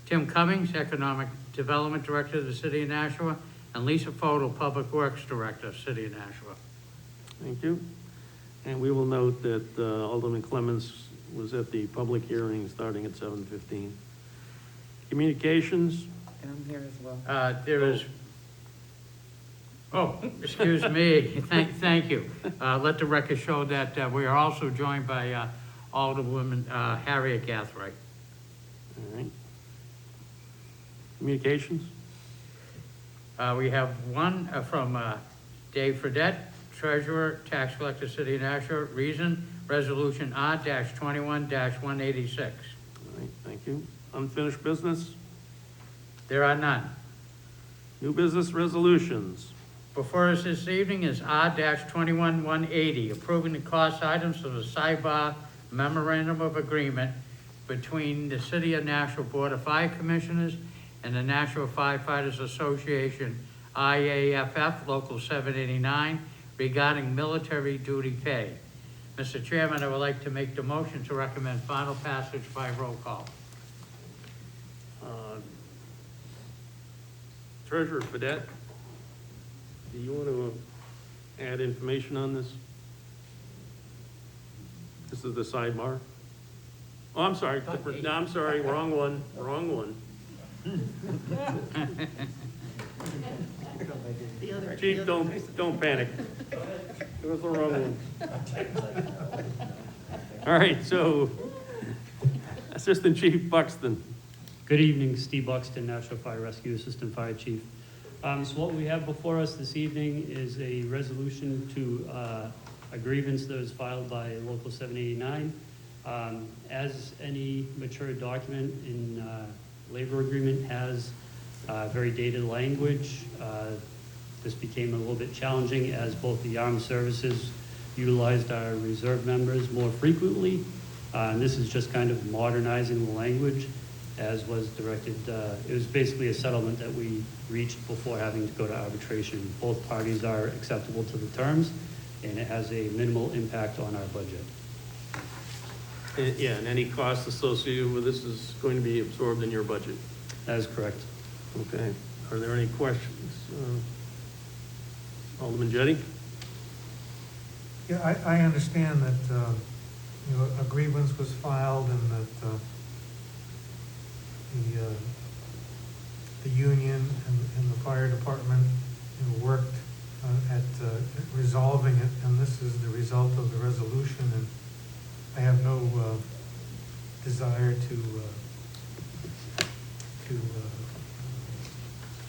Tim Cummings, Economic Development Director of the City of Nashua, and Lisa Fodor, Public Works Director, City of Nashua. Thank you. And we will note that Alderman Clemens was at the public hearing starting at 7:15. Communications, And I'm here as well. There is, oh, excuse me, thank you. Let the record show that we are also joined by Alderwoman Harriet Gathright. all right. Communications? We have one from Dave Fredette, Treasurer, Tax Collector, City of Nashua. Reason, Resolution R-21-186. All right, thank you. Unfinished business? There are none. New business resolutions? Before us this evening is R-21-180, approving the cost items of the sidebar memorandum of agreement between the City of Nashua Board of Fire Commissioners and the Nashua Firefighters Association, IAFF, Local 789, regarding military duty pay. Mr. Chairman, I would like to make the motion to recommend final passage by roll call. Treasurer Fedette, do you want to add information on this? This is the sidebar. Oh, I'm sorry, no, I'm sorry, wrong one. Chief, don't panic. It was the wrong one. All right, so Assistant Chief Buxton. Good evening, Steve Buxton, National Fire Rescue Assistant Fire Chief. So what we have before us this evening is a resolution to a grievance that was filed by Local 789. As any mature document in labor agreement has very dated language, this became a little bit challenging as both the armed services utilized our reserve members more frequently. And this is just kind of modernizing the language as was directed. It was basically a settlement that we reached before having to go to arbitration. Both parties are acceptable to the terms, and it has a minimal impact on our budget. Yeah, and any cost associated with this is going to be absorbed in your budget. That is correct. Okay. Are there any questions? Alderman Jettie? Yeah, I understand that, a grievance was filed and that the union and the fire department, worked at resolving it, and this is the result of the resolution, and I have no desire to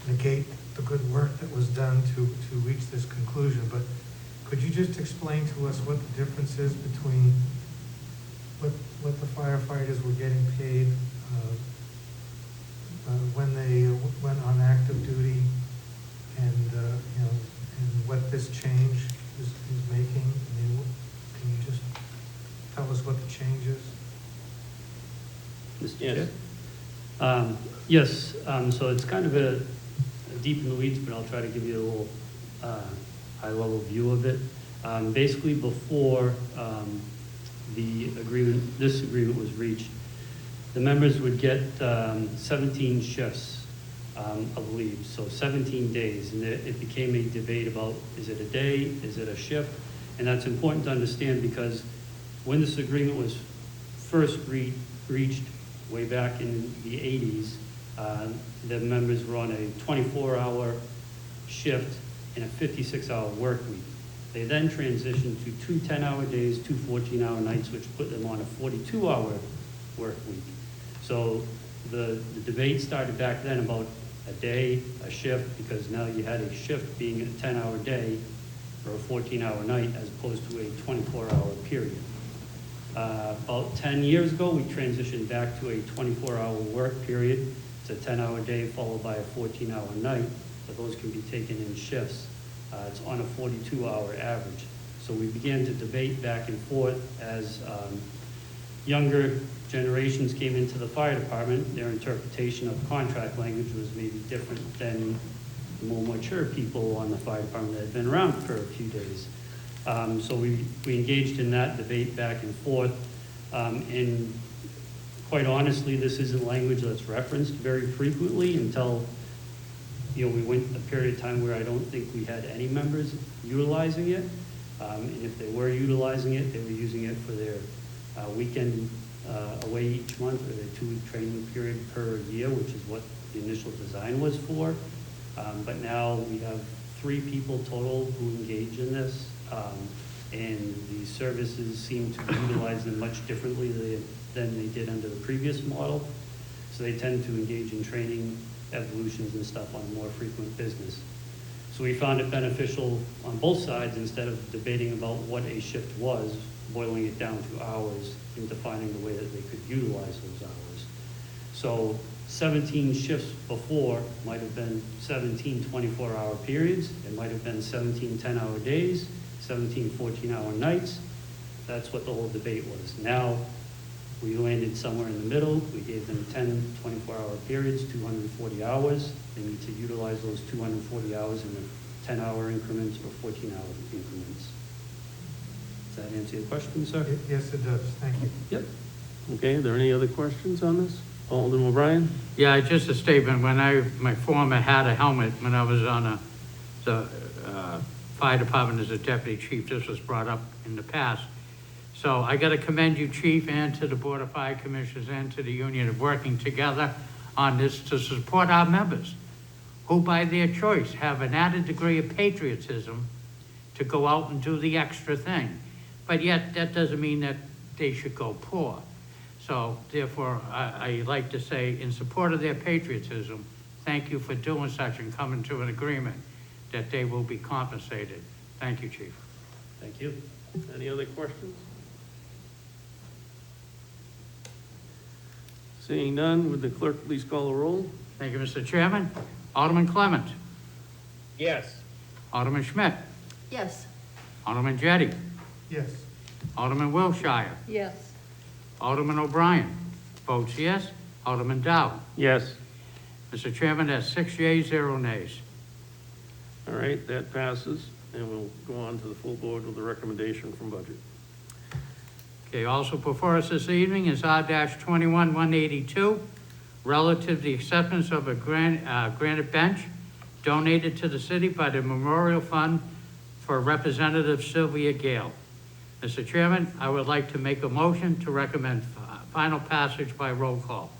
negate the good work that was done to reach this conclusion, but could you just explain to us what the difference is between what the firefighters were getting paid when they went on active duty, and and what this change is making? I mean, can you just tell us what the change is? Mr. Chair? Yes, so it's kind of a deep in the weeds, but I'll try to give you a little high-level view of it. Basically, before this agreement was reached, the members would get 17 shifts of leave, so 17 days, and it became a debate about, is it a day, is it a shift? And that's important to understand because when this agreement was first reached way back in the 80s, the members were on a 24-hour shift and a 56-hour work week. They then transitioned to 2 10-hour days, 2 14-hour nights, which put them on a 42-hour work week. So the debate started back then about a day, a shift, because now you had a shift being a 10-hour day or a 14-hour night as opposed to a 24-hour period. About 10 years ago, we transitioned back to a 24-hour work period. It's a 10-hour day followed by a 14-hour night, but those can be taken in shifts. It's on a 42-hour average. So we began to debate back and forth as younger generations came into the fire department. Their interpretation of contract language was maybe different than the more mature people on the fire department that had been around for a few days. So we engaged in that debate back and forth. And quite honestly, this isn't language that's referenced very frequently until, we went a period of time where I don't think we had any members utilizing it. And if they were utilizing it, they were using it for their weekend away each month, or their 2-week training period per year, which is what the initial design was for. But now we have 3 people total who engage in this, and the services seem to utilize them much differently than they did under the previous model. So they tend to engage in training, evolutions and stuff on a more frequent business. So we found it beneficial on both sides, instead of debating about what a shift was, boiling it down to hours and defining the way that they could utilize those hours. So 17 shifts before might have been 17 24-hour periods. It might have been 17 10-hour days, 17 14-hour nights. That's what the whole debate was. Now, we landed somewhere in the middle. We gave them 10 24-hour periods, 240 hours. They need to utilize those 240 hours in the 10-hour increments or 14-hour increments. Does that answer your question, sir? Yes, it does. Thank you. Yep. Okay, are there any other questions on this? Alderman O'Brien? Yeah, just a statement. When my former had a helmet when I was on the fire department as a deputy chief, this was brought up in the past. So I got to commend you, Chief, and to the Board of Fire Commissioners and to the union of working together on this to support our members, who by their choice have an added degree of patriotism to go out and do the extra thing. But yet, that doesn't mean that they should go poor. So therefore, I like to say, in support of their patriotism, thank you for doing such and coming to an agreement that they will be compensated. Thank you, Chief. Thank you. Any other questions? Seeing none, would the clerk please call the roll? Thank you, Mr. Chairman. Alderman Clement. Yes. Alderman Schmidt. Yes. Alderman Jettie. Yes. Alderman Wilshire. Yes. Alderman O'Brien. Votes yes. Alderman Dow. Yes. Mr. Chairman, that's 6 yeas, 0 nays. All right, that passes, and we'll go on to the full board with the recommendation from budget. Okay, also before us this evening is R-21-182, relative to the acceptance of a granite bench donated to the city by the Memorial Fund for Representative Sylvia Gale. Mr. Chairman, I would like to make a motion to recommend final passage by roll call.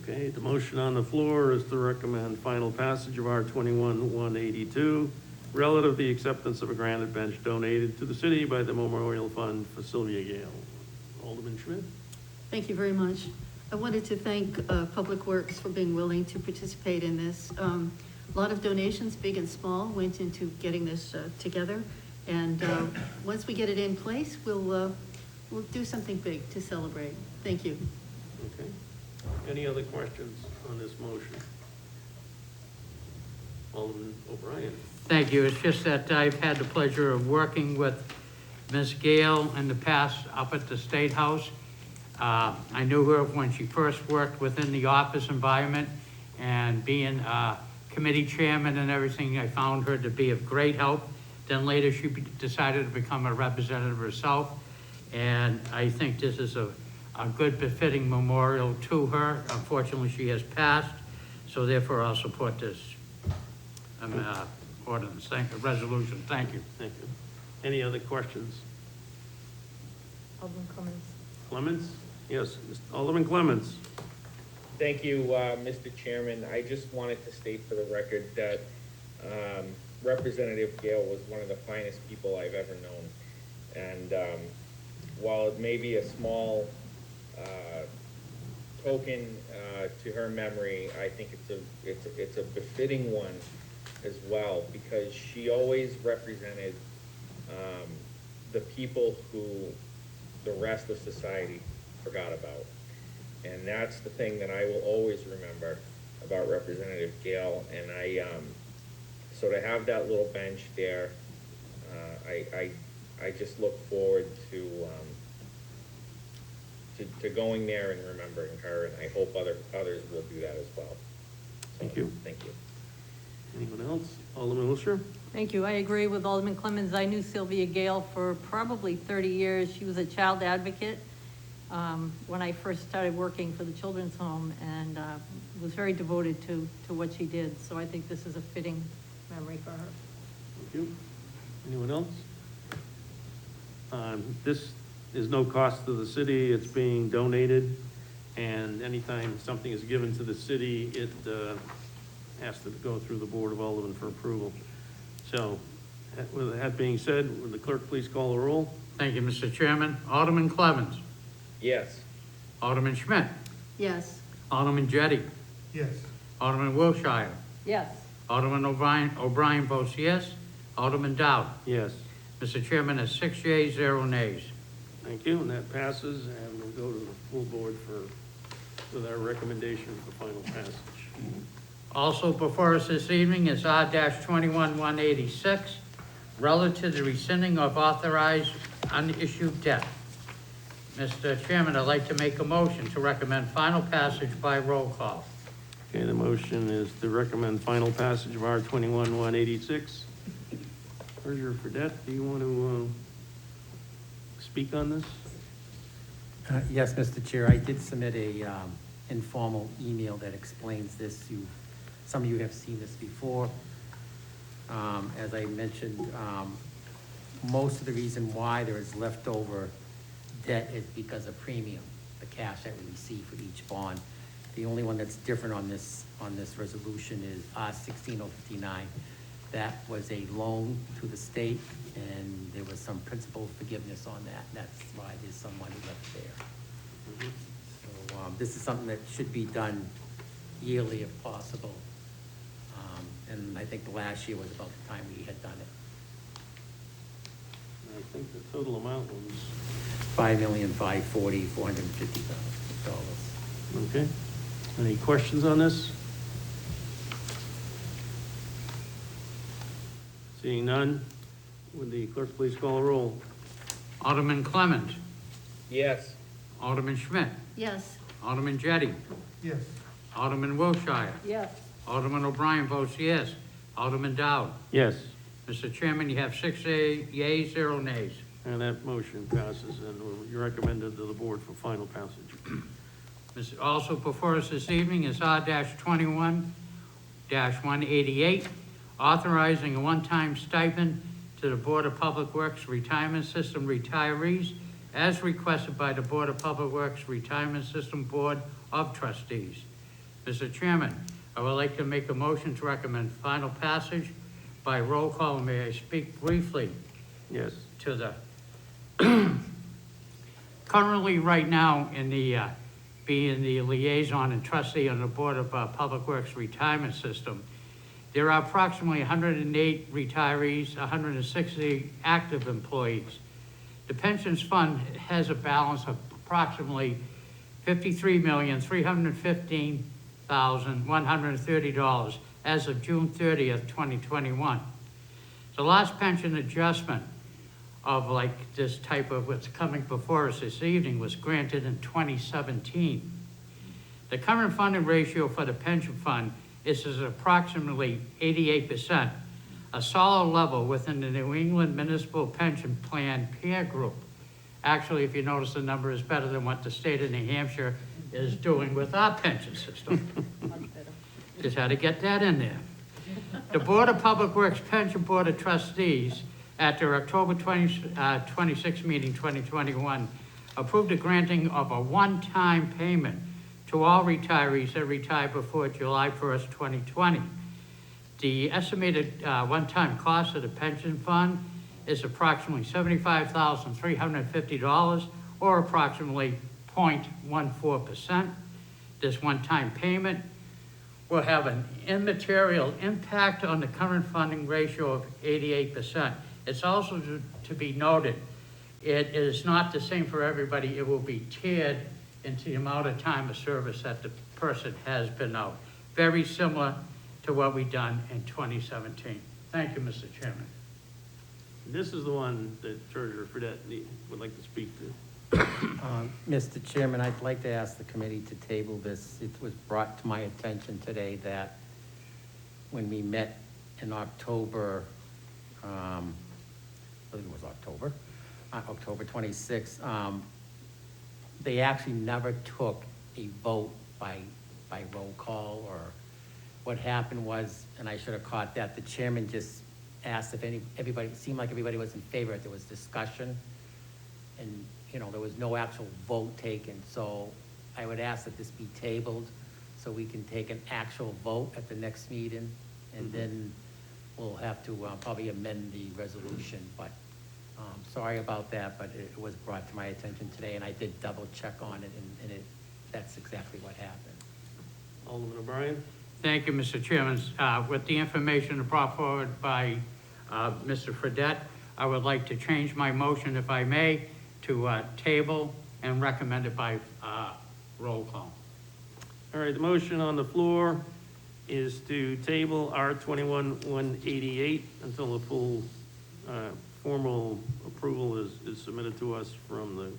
Okay, the motion on the floor is to recommend final passage of R-21-182, relative to the acceptance of a granite bench donated to the city by the Memorial Fund for Sylvia Gale. Alderman Schmidt? Thank you very much. I wanted to thank Public Works for being willing to participate in this. A lot of donations, big and small, went into getting this together. And once we get it in place, we'll do something big to celebrate. Thank you. Okay. Any other questions on this motion? Alderman O'Brien? Thank you. It's just that I've had the pleasure of working with Ms. Gale in the past up at the State House. I knew her when she first worked within the office environment, and being committee chairman and everything, I found her to be of great help. Then later she decided to become a representative herself, and I think this is a good befitting memorial to her. Unfortunately, she has passed, so therefore I'll support this ordinance, resolution. Thank you. Thank you. Any other questions? Alderman Clemens. Clements? Yes, Alderman Clements. Thank you, Mr. Chairman. I just wanted to state for the record that Representative Gale was one of the finest people I've ever known. And while it may be a small token to her memory, I think it's a befitting one as well, because she always represented the people who the rest of society forgot about. And that's the thing that I will always remember about Representative Gale. And so to have that little bench there, I just look forward to going there and remembering her, and I hope others will do that as well. So, thank you. Thank you. Anyone else? Alderman Wilshire? Thank you. I agree with Alderman Clemens. I knew Sylvia Gale for probably 30 years. She was a child advocate, when I first started working for the children's home, and was very devoted to what she did. So I think this is a fitting memory for her. Thank you. Anyone else? This is no cost to the city. It's being donated. And anytime something is given to the city, it has to go through the Board of Aldermen for approval. So, with that being said, would the clerk please call the roll? Thank you, Mr. Chairman. Alderman Clevens. Yes. Alderman Schmidt. Yes. Alderman Jettie. Yes. Alderman Wilshire. Yes. Alderman O'Brien votes yes. Alderman Dowd. Yes. Mr. Chairman, is 6 yeas, 0 nays. Thank you, and that passes, and we'll go to the full board with our recommendation for final passage. Also before us this evening is R-21-186, relative to the rescinding of authorized unissued debt. Mr. Chairman, I'd like to make a motion to recommend final passage by roll call. Okay, the motion is to recommend final passage of R-21-186. Treasurer Fredette, do you want to speak on this? Yes, Mr. Chair, I did submit a informal email that explains this. Some of you have seen this before. As I mentioned, most of the reason why there is leftover debt is because of premium, the cash that we receive for each bond. The only one that's different on this resolution is R-16059. That was a loan to the state, and there was some principal forgiveness on that. That's why there's some money left there. So this is something that should be done yearly if possible. And I think the last year was about the time we had done it. I think the total amount was $5,540,450. okay. Any questions on this? Seeing none, would the clerk please call the roll? Alderman Clement. Yes. Alderman Schmidt. Yes. Alderman Jettie. Yes. Alderman Wilshire. Yes. Alderman O'Brien votes yes. Alderman Dowd. Yes. Mr. Chairman, you have 6 yeas, 0 nays. And that motion passes, and you recommended to the board for final passage. Also before us this evening is R-21-188, authorizing a one-time stipend to the Board of Public Works Retirement System retirees as requested by the Board of Public Works Retirement System Board of Trustees. Mr. Chairman, I would like to make a motion to recommend final passage by roll call. May I speak briefly? Yes. To the currently right now in the being the liaison and trustee on the Board of Public Works Retirement System, there are approximately 108 retirees, 160 active employees. The pensions fund has a balance of approximately $53,315,130 as of June 30th, 2021. The last pension adjustment of like this type of what's coming before us this evening was granted in 2017. The current funding ratio for the pension fund is approximately 88%, a solid level within the New England Municipal Pension Plan peer group. Actually, if you notice, the number is better than what the state of New Hampshire is doing with our pension system. Just had to get that in there. The Board of Public Works Pension Board of Trustees at their October 26 meeting 2021 approved the granting of a one-time payment to all retirees that retired before July 1st, 2020. The estimated one-time cost of the pension fund is approximately $75,350 or approximately 0.14%. This one-time payment will have an immaterial impact on the current funding ratio of 88%. It's also to be noted, it is not the same for everybody. It will be tiered into the amount of time of service that the person has been out. Very similar to what we done in 2017. Thank you, Mr. Chairman. This is the one that Treasurer Fredette would like to speak to. Mr. Chairman, I'd like to ask the committee to table this. It was brought to my attention today that when we met in October, I believe it was October 26th, they actually never took a vote by roll call, or what happened was, and I should have caught that, the chairman just asked if everybody, it seemed like everybody was in favor, there was discussion, and, you know, there was no actual vote taken, so I would ask that this be tabled, so we can take an actual vote at the next meeting, and then we'll have to probably amend the resolution, but, sorry about that, but it was brought to my attention today, and I did double check on it, and that's exactly what happened. Alderman O'Brien? Thank you, Mr. Chairman. With the information brought forward by Mr. Fredette, I would like to change my motion, if I may, to table and recommend it by roll call. All right, the motion on the floor is to table R21-188 until the full formal approval is submitted to us from the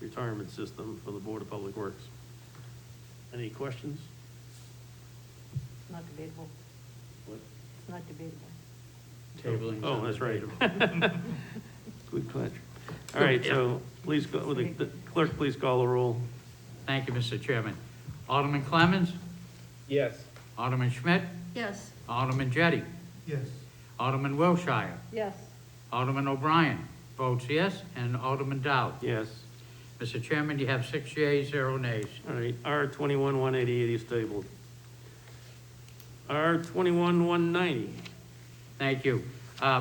retirement system for the Board of Public Works. Any questions? Not debatable. What? It's not debatable. Tabling. Oh, that's right. Good catch. All right, so please, will the clerk please call the roll? Thank you, Mr. Chairman. Alderman Clemmons? Yes. Alderman Schmidt? Yes. Alderman Jettie? Yes. Alderman Wilshire? Yes. Alderman O'Brien votes yes, and Alderman Dowd. Yes. Mr. Chairman, you have 6 yeas, 0 nays. All right, R21-188 is tabled. R21-190. Thank you.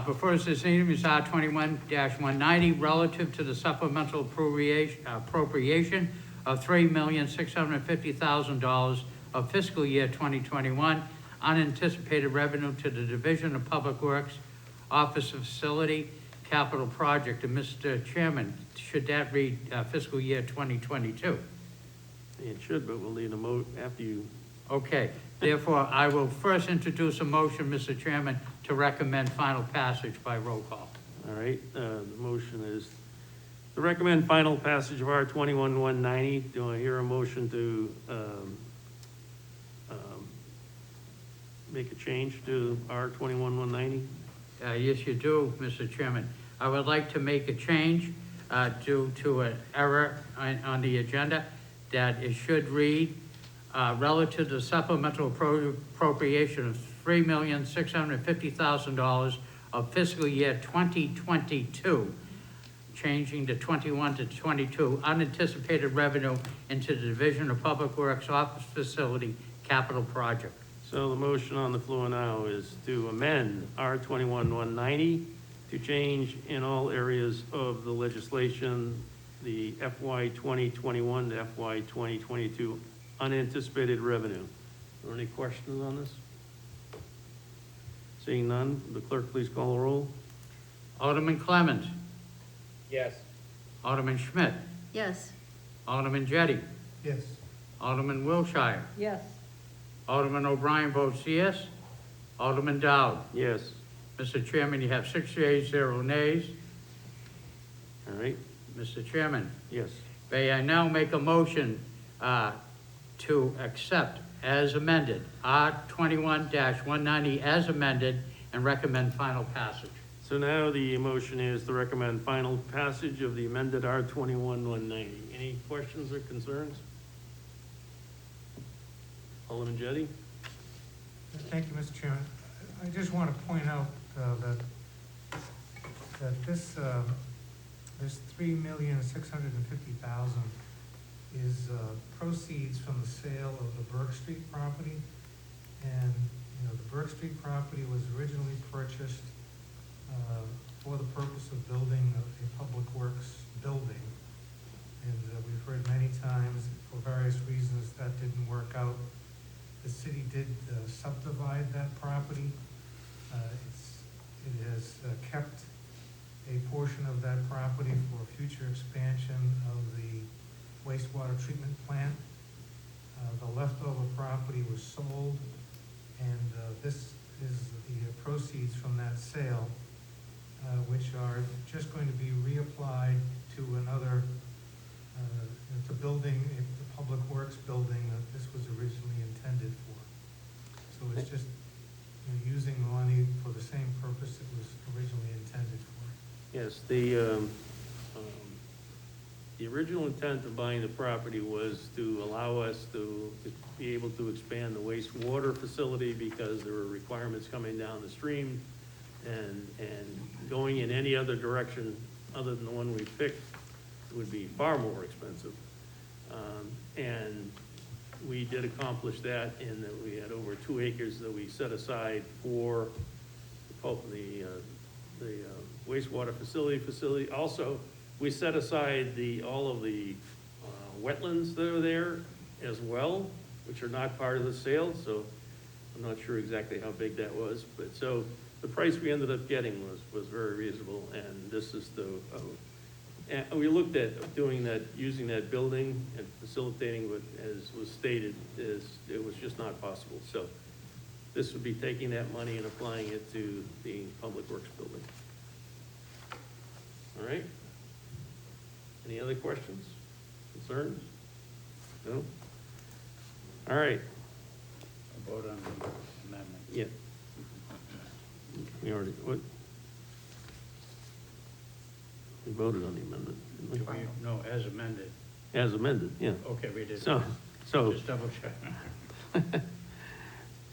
Before us this evening is R21-190, relative to the supplemental appropriation of $3,650,000 of fiscal year 2021 unanticipated revenue to the Division of Public Works, Office of Facility, Capital Project. And Mr. Chairman, should that read fiscal year 2022? It should, but we'll need a vote after you. Okay, therefore, I will first introduce a motion, Mr. Chairman, to recommend final passage by roll call. All right, the motion is to recommend final passage of R21-190. Do I hear a motion to make a change to R21-190? Yes, you do, Mr. Chairman. I would like to make a change due to an error on the agenda, that it should read, relative to supplemental appropriation of $3,650,000 of fiscal year 2022, changing to 21 to 22, unanticipated revenue into the Division of Public Works Office Facility Capital Project. So the motion on the floor now is to amend R21-190 to change in all areas of the legislation, the FY 2021 to FY 2022 unanticipated revenue. Are there any questions on this? Seeing none, the clerk please call the roll. Alderman Clemmons? Yes. Alderman Schmidt? Yes. Alderman Jettie? Yes. Alderman Wilshire? Yes. Alderman O'Brien votes yes. Alderman Dowd? Yes. Mr. Chairman, you have 6 yeas, 0 nays. All right. Mr. Chairman, Yes. may I now make a motion to accept as amended, R21-190 as amended, and recommend final passage. So now the motion is to recommend final passage of the amended R21-190. Any questions or concerns? Alderman Jettie? Thank you, Mr. Chairman. I just want to point out that this $3,650,000 is proceeds from the sale of the Burke Street property. And, you know, the Burke Street property was originally purchased for the purpose of building a public works building. And we've heard many times, for various reasons, that didn't work out. The city did subdivide that property. It has kept a portion of that property for future expansion of the wastewater treatment plant. The leftover property was sold, and this is the proceeds from that sale, which are just going to be reapplied to another, to building, the public works building that this was originally intended for. So it's just, you know, using the money for the same purpose it was originally intended for. Yes, the the original intent of buying the property was to allow us to be able to expand the wastewater facility because there were requirements coming down the stream, and going in any other direction other than the one we picked would be far more expensive. And we did accomplish that in that we had over 2 acres that we set aside for the wastewater facility. Also, we set aside all of the wetlands that are there as well, which are not part of the sale, so I'm not sure exactly how big that was, but so the price we ended up getting was very reasonable, and this is and we looked at doing that, using that building and facilitating what, as was stated, it was just not possible. So this would be taking that money and applying it to the Public Works building. All right? Any other questions, concerns? No? All right. I'll vote on the amendment. Yeah. We already, what? We voted on the amendment, didn't we? No, as amended. As amended, yeah. Okay, we did. So. Just double check.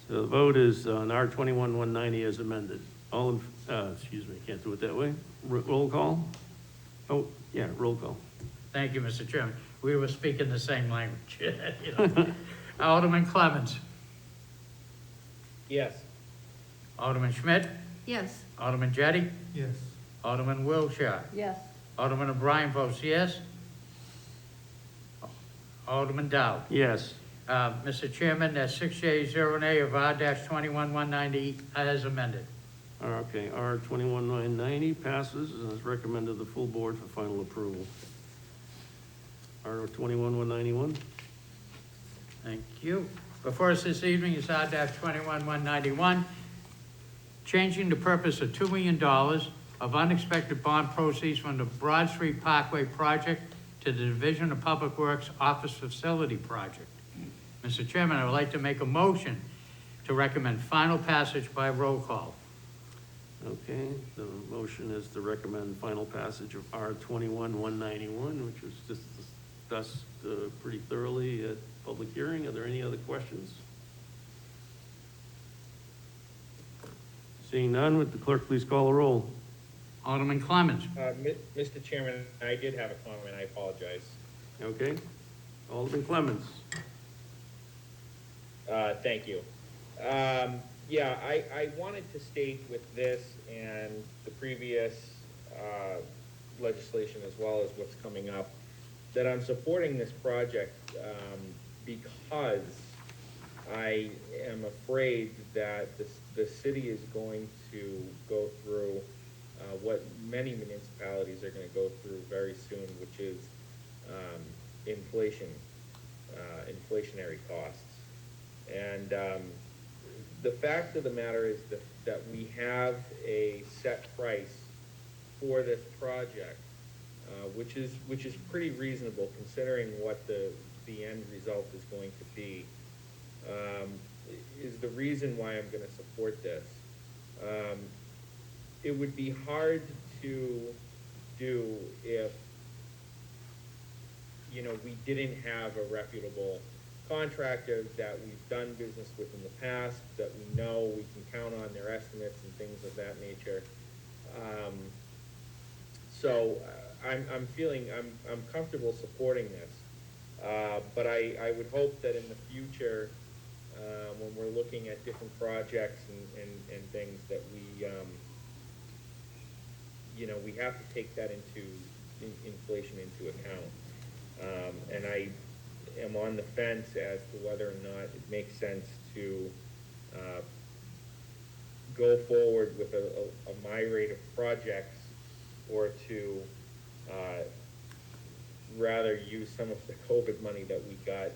So the vote is on R 21-190 as amended. Excuse me, can't do it that way. Roll call? Oh, yeah, roll call. Thank you, Mr. Chairman. We were speaking the same language. You know. Alderman Clemmons. Yes. Alderman Schmidt. Yes. Alderman Jettie. Yes. Alderman Wilshire. Yes. Alderman O'Brien votes yes. Alderman Dow. Yes. Mr. Chairman, that's 6 yeas, 0 nay of R-21-190 as amended. Okay, R 21-990 passes and is recommended to the full board for final approval. R 21-191. Thank you. Before us this evening is R-21-191, changing the purpose of $2 million of unexpected bond proceeds from the Broad Street Parkway project to the Division of Public Works Office Facility Project. Mr. Chairman, I would like to make a motion to recommend final passage by roll call. Okay, the motion is to recommend final passage of R 21-191, which was just discussed pretty thoroughly at public hearing. Are there any other questions? Seeing none, would the clerk please call the roll? Alderman Clemmons. Mr. Chairman, I did have a comment. I apologize. Okay. Alderman Clemmons. Thank you. Yeah, I wanted to state with this and the previous legislation as well as what's coming up that I'm supporting this project because I am afraid that the city is going to go through what many municipalities are going to go through very soon, which is inflationary costs. And the fact of the matter is that we have a set price for this project, which is pretty reasonable considering what the end result is going to be, is the reason why I'm going to support this. It would be hard to do if, we didn't have a reputable contractor that we've done business with in the past, that we know we can count on their estimates and things of that nature. So I'm comfortable supporting this. But I would hope that in the future, when we're looking at different projects and things, that we have to take that inflation into account. And I am on the fence as to whether or not it makes sense to go forward with a myriad of projects, or to rather use some of the COVID money that we got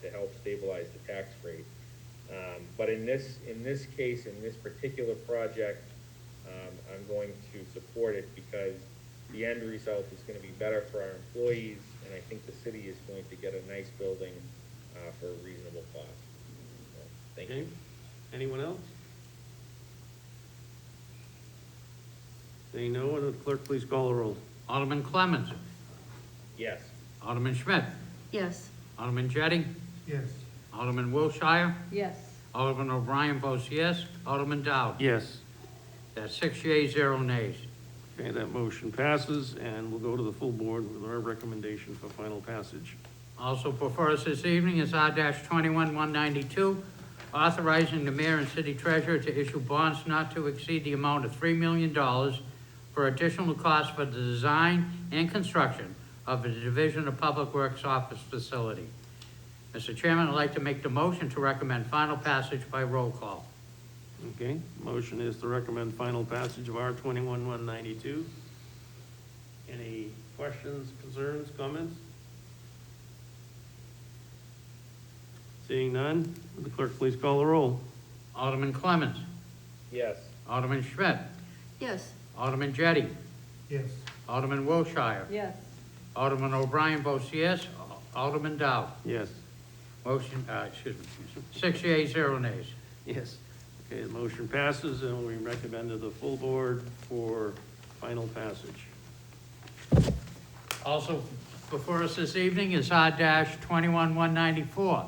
to help stabilize the tax rate. But in this case, in this particular project, I'm going to support it because the end result is going to be better for our employees, and I think the city is going to get a nice building for a reasonable cost. So, thank you. Anyone else? Seeing no one, would the clerk please call the roll? Alderman Clemmons. Yes. Alderman Schmidt, Yes. Alderman Jettie, Yes. Alderman Wilshire, Yes. Alderman O'Brien votes yes, Alderman Dowd. Yes. That's 6 yeas, 0 nays. Okay, that motion passes, and we'll go to the full board with our recommendation for final passage. Also before us this evening is R-21-192, authorizing the mayor and city treasurer to issue bonds not to exceed the amount of $3 million for additional costs for the design and construction of the Division of Public Works office facility. Mr. Chairman, I'd like to make the motion to recommend final passage by roll call. Okay, motion is to recommend final passage of R-21-192. Any questions, concerns, comments? Seeing none, will the clerk please call the roll? Alderman Clemmons, Yes. Alderman Schmidt, Yes. Alderman Jettie, Yes. Alderman Wilshire, Yes. Alderman O'Brien votes yes, Alderman Dowd. Yes. Motion, 6 yeas, 0 nays. Yes. Okay, the motion passes, and we recommend to the full board for final passage. Also before us this evening is R-21-194,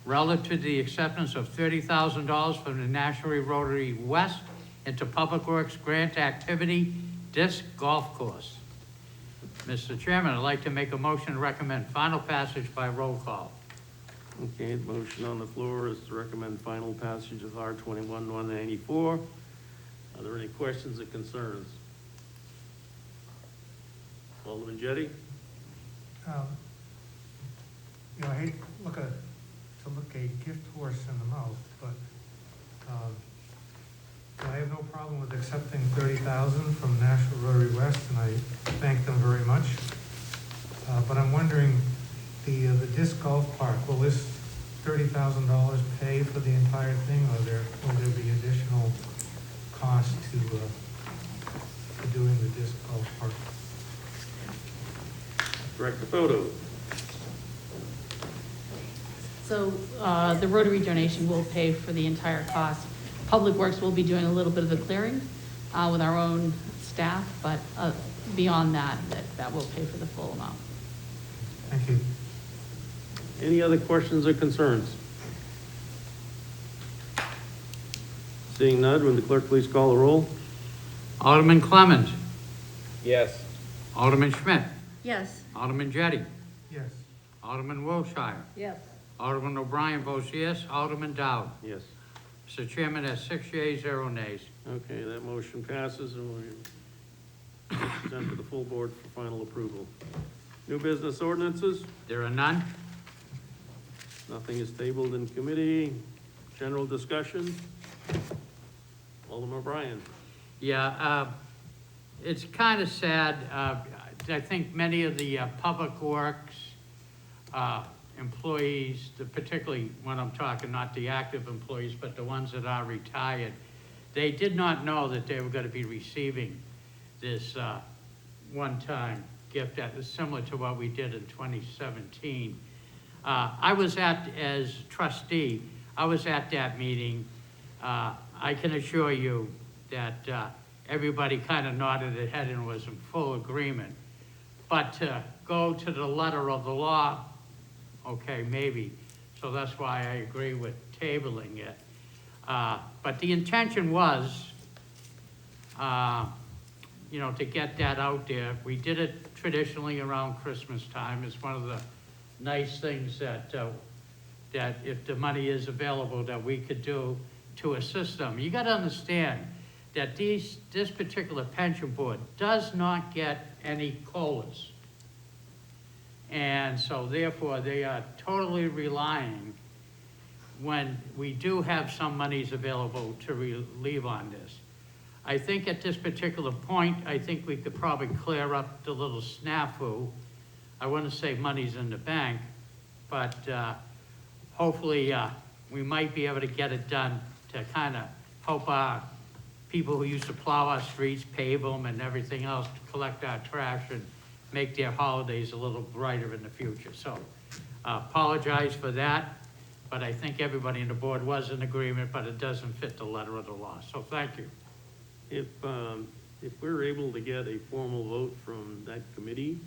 relative to the acceptance of $30,000 from the National Rotary West into Public Works Grant Activity Disc Golf Course. Mr. Chairman, I'd like to make a motion to recommend final passage by roll call. Okay, the motion on the floor is to recommend final passage of R-21-194. Are there any questions or concerns? Alderman Jettie? You know, I hate to look a gift horse in the mouth, but I have no problem with accepting $30,000 from National Rotary West, and I thank them very much. But I'm wondering, the disc golf park, will this $30,000 pay for the entire thing, or will there be additional cost to doing the disc golf park? Director Photo. So the Rotary donation will pay for the entire cost. Public Works will be doing a little bit of the clearing with our own staff, but beyond that will pay for the full amount. Thank you. Any other questions or concerns? Seeing none, will the clerk please call the roll? Alderman Clemmons, Yes. Alderman Schmidt, Yes. Alderman Jettie, Yes. Alderman Wilshire, Yes. Alderman O'Brien votes yes, Alderman Dowd. Yes. Mr. Chairman, that's 6 yeas, 0 nays. Okay, that motion passes, and we present to the full board for final approval. New business ordinances? There are none. Nothing is tabled in committee. General discussion? Alderman O'Brien. Yeah, it's kind of sad. I think many of the Public Works employees, particularly when I'm talking not the active employees, but the ones that are retired, they did not know that they were going to be receiving this one-time gift that is similar to what we did in 2017. I was as trustee, I was at that meeting. I can assure you that everybody kind of nodded their head and was in full agreement. But to go to the letter of the law, okay, maybe. So that's why I agree with tabling it. But the intention was, to get that out there. We did it traditionally around Christmas time. It's one of the nice things that if the money is available, that we could do to assist them. You got to understand that this particular pension board does not get any COLAs. And so therefore, they are totally relying, when we do have some monies available, to relieve on this. I think at this particular point, I think we could probably clear up the little snafu. I wouldn't say money's in the bank, but hopefully we might be able to get it done to kind of help our people who used to plow our streets, pave them and everything else, to collect our trash and make their holidays a little brighter in the future. So apologize for that, but I think everybody in the board was in agreement, but it doesn't fit the letter of the law. So thank you. If we're able to get a formal vote from that committee,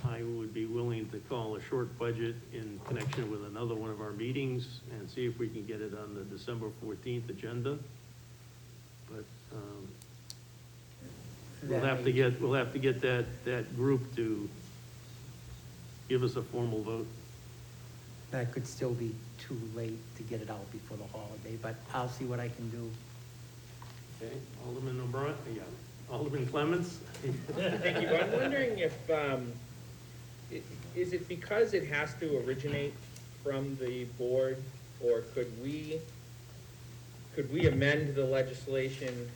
I would be willing to call a short budget in connection with another one of our meetings and see if we can get it on the December 14th agenda. But we'll have to get that group to give us a formal vote. That could still be too late to get it out before the holiday, but I'll see what I can do. Okay, Alderman O'Brien, yeah, Alderman Clements? Thank you. I'm wondering if, is it because it has to originate from the board, or could we amend the legislation?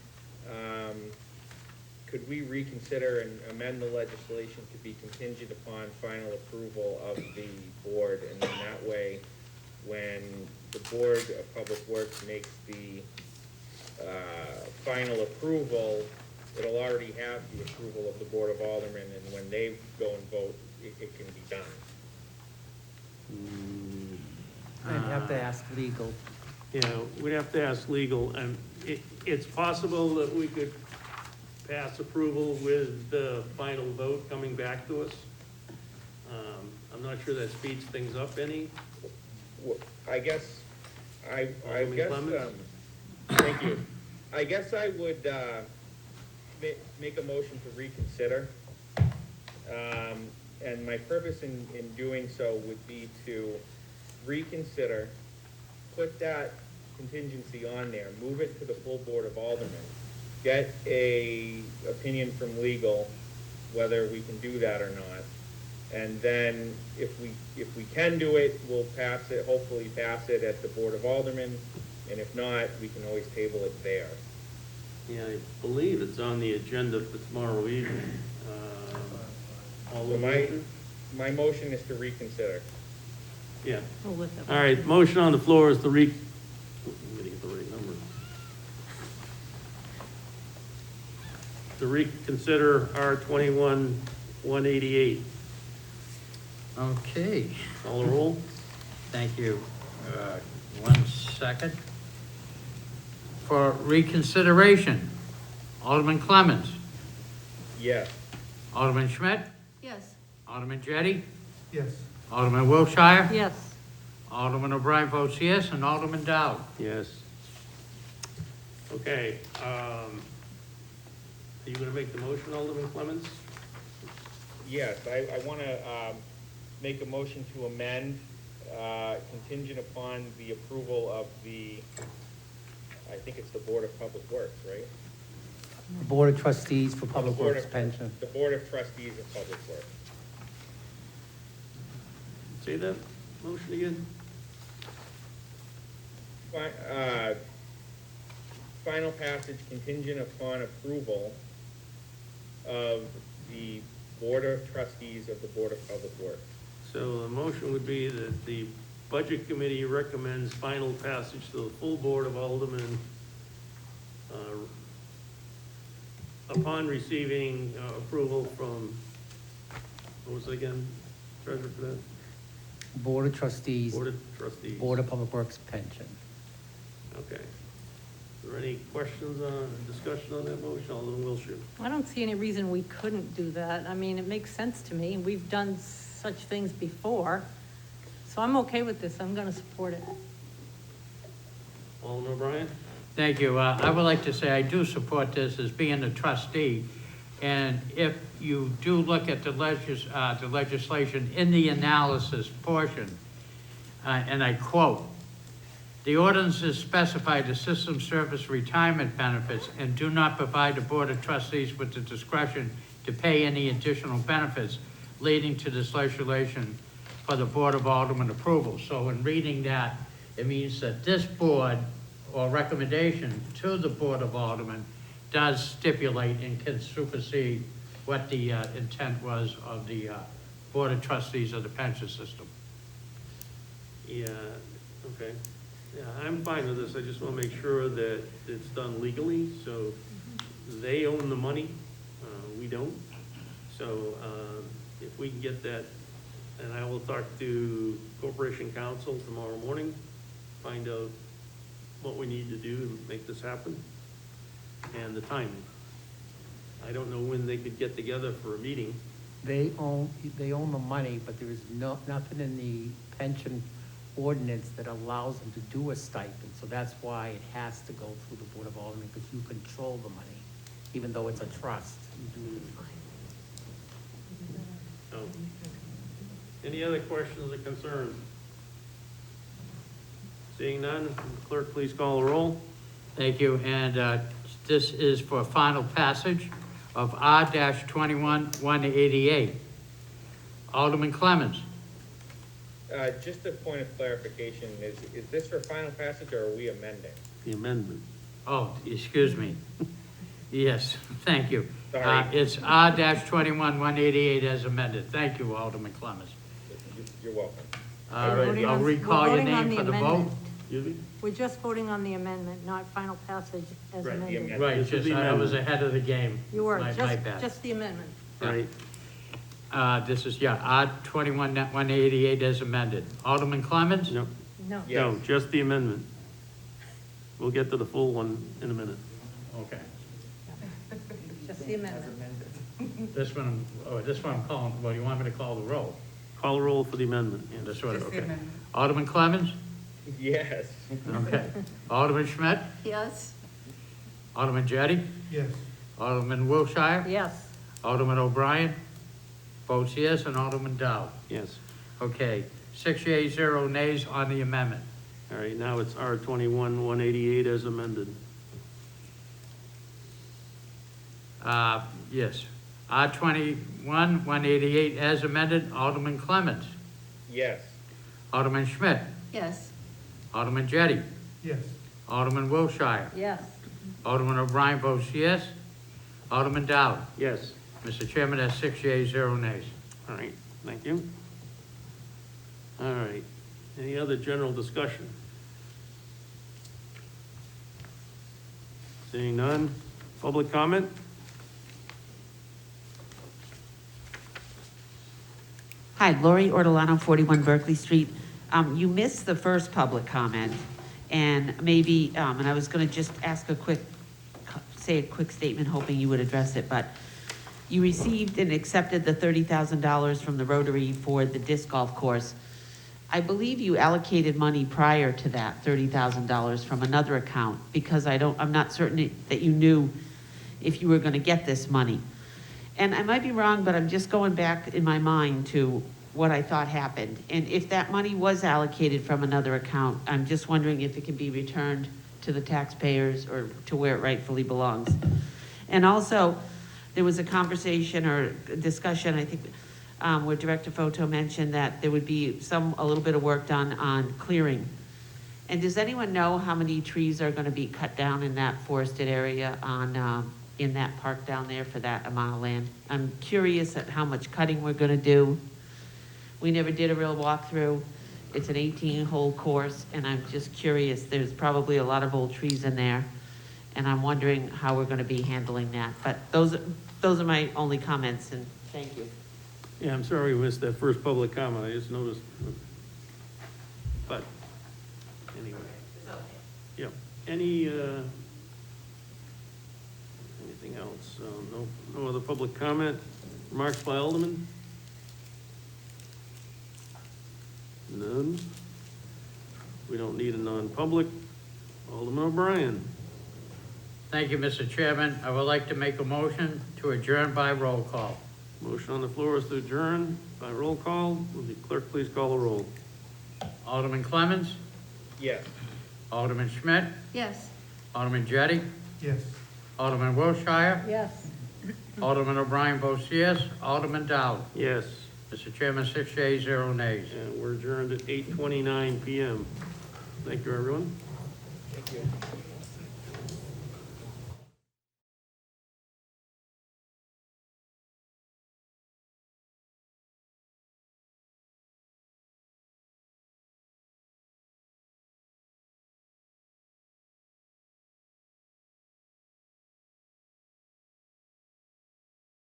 Could we reconsider and amend the legislation to be contingent upon final approval of the board? And then that way, when the Board of Public Works makes the final approval, it'll already have the approval of the Board of Aldermen, and when they go and vote, it can be done. I'd have to ask legal. Yeah, we'd have to ask legal, and it's possible that we could pass approval with the final vote coming back to us. I'm not sure that speeds things up any. Well, I guess, Alderman Clements? thank you. I guess I would make a motion to reconsider. And my purpose in doing so would be to reconsider, put that contingency on there, move it to the full Board of Aldermen, get a opinion from legal, whether we can do that or not. And then if we can do it, we'll pass it, hopefully pass it at the Board of Aldermen. And if not, we can always table it there. Yeah, I believe it's on the agenda for tomorrow evening. So my motion is to reconsider. Yeah. We'll lift up. All right, motion on the floor is to I'm gonna get the right number. To reconsider R21-188. Okay. Call the roll. Thank you. 1 second. For reconsideration, Alderman Clements, Yes. Alderman Schmidt, Yes. Alderman Jettie, Yes. Alderman Wilshire, Yes. Alderman O'Brien votes yes, and Alderman Dowd. Yes. Okay, are you gonna make the motion, Alderman Clements? Yes, I want to make a motion to amend contingent upon the approval of I think it's the Board of Public Works, right? The Board of Trustees for Public The Board Works of- Pension. The Board of Trustees of Public Works. Say that motion again? Final passage contingent upon approval of the Board of Trustees of the Board of Public Works. So the motion would be that the Budget Committee recommends final passage to the full Board of Aldermen upon receiving approval from, what was it again, Treasurer for that? Board of Trustees. Board of Trustees. Board of Public Works Pension. Okay. Are there any questions discussion on that motion? Alderman Wilshire. I don't see any reason we couldn't do that. I mean, it makes sense to me. We've done such things before. So I'm okay with this. I'm going to support it. Alderman O'Brien? Thank you. I would like to say I do support this as being a trustee. And if you do look at the legislation in the analysis portion, and I quote, "The ordinances specify the system service retirement benefits and do not provide the Board of Trustees with the discretion to pay any additional benefits leading to this legislation for the Board of Aldermen approval." So in reading that, it means that this board or recommendation to the Board of Aldermen does stipulate and can supersede what the intent was of the Board of Trustees of the pension system. Yeah, okay. Yeah, I'm fine with this. I just want to make sure that it's done legally, so they own the money, we don't. So if we can get that, and I will talk to Corporation Counsel tomorrow morning, find out what we need to do to make this happen, and the timing. I don't know when they could get together for a meeting. They own the money, but there is nothing in the pension ordinance that allows them to do a stipend. So that's why it has to go through the Board of Aldermen, because you control the money, even though it's a trust. So, any other questions or concerns? Seeing none, clerk, please call the roll. Thank you, and this is for final passage of R-21-188. Alderman Clemmons. Just a point of clarification, is this for final passage or are we amending? The amendment. Oh, excuse me. Yes, thank you. Sorry. It's R-21-188 as amended. Thank you, Alderman Clemmons. You're welcome. All right, I'll recall your name for the vote. Excuse me? We're just voting on the amendment, not final passage as Right, the amended. amendment. Right, This is just, the I was amendment. ahead of the game. You were, My bad. just the amendment. Right. This is, yeah, R-21-188 as amended. Alderman Clemmons? No, No. Yes. no, just the amendment. We'll get to the full one in a minute. Okay. Just the amendment. This one I'm calling, well, you want me to call the roll? Call the roll for the amendment. yes. This one, okay. Alderman Clemmons? Yes. Okay. Alderman Schmidt? Yes. Alderman Jettie? Yes. Alderman Wilshire? Yes. Alderman O'Brien? Votes yes, and Alderman Dow. Yes. Okay, 6 yeas, 0 nays on the amendment. All right, now it's R-21-188 as amended. Yes. R-21-188 as amended. Alderman Clemmons? Yes. Alderman Schmidt? Yes. Alderman Jettie? Yes. Alderman Wilshire? Yes. Alderman O'Brien votes yes. Alderman Dow? Yes. Mr. Chairman, that's 6 yeas, 0 nays. All right, thank you. All right, any other general discussion? Seeing none, public comment? Hi, Lori Ortolano, 41 Berkeley Street. You missed the first public comment, and maybe, and I was going to just ask say a quick statement, hoping you would address it, but you received and accepted the $30,000 from the Rotary for the disc golf course. I believe you allocated money prior to that $30,000 from another account, because I'm not certain that you knew if you were going to get this money. And I might be wrong, but I'm just going back in my mind to what I thought happened. And if that money was allocated from another account, I'm just wondering if it can be returned to the taxpayers or to where it rightfully belongs. And also, there was a conversation or a discussion, I think, where Director Photo mentioned that there would be a little bit of work done on clearing. And does anyone know how many trees are going to be cut down in that forested area in that park down there for that amount of land? I'm curious at how much cutting we're going to do. We never did a real walkthrough. It's an 18-hole course, and I'm just curious. There's probably a lot of old trees in there, and I'm wondering how we're going to be handling that. But those are my only comments, and thank you. Yeah, I'm sorry we missed that first public comment, I just noticed. But, anyway. Yeah, anything else? No other public comment? Remarks by Alderman? None. We don't need a non-public. Alderman O'Brien. Thank you, Mr. Chairman. I would like to make a motion to adjourn by roll call. Motion on the floor is to adjourn by roll call. Will the clerk please call the roll? Alderman Clemmons? Yes. Alderman Schmidt? Yes. Alderman Jettie? Yes. Alderman Wilshire? Yes. Alderman O'Brien votes yes. Alderman Dow? Yes. Mr. Chairman, 6 yeas, 0 nays. And we're adjourned at 8:29 PM. Thank you, everyone. Thank you.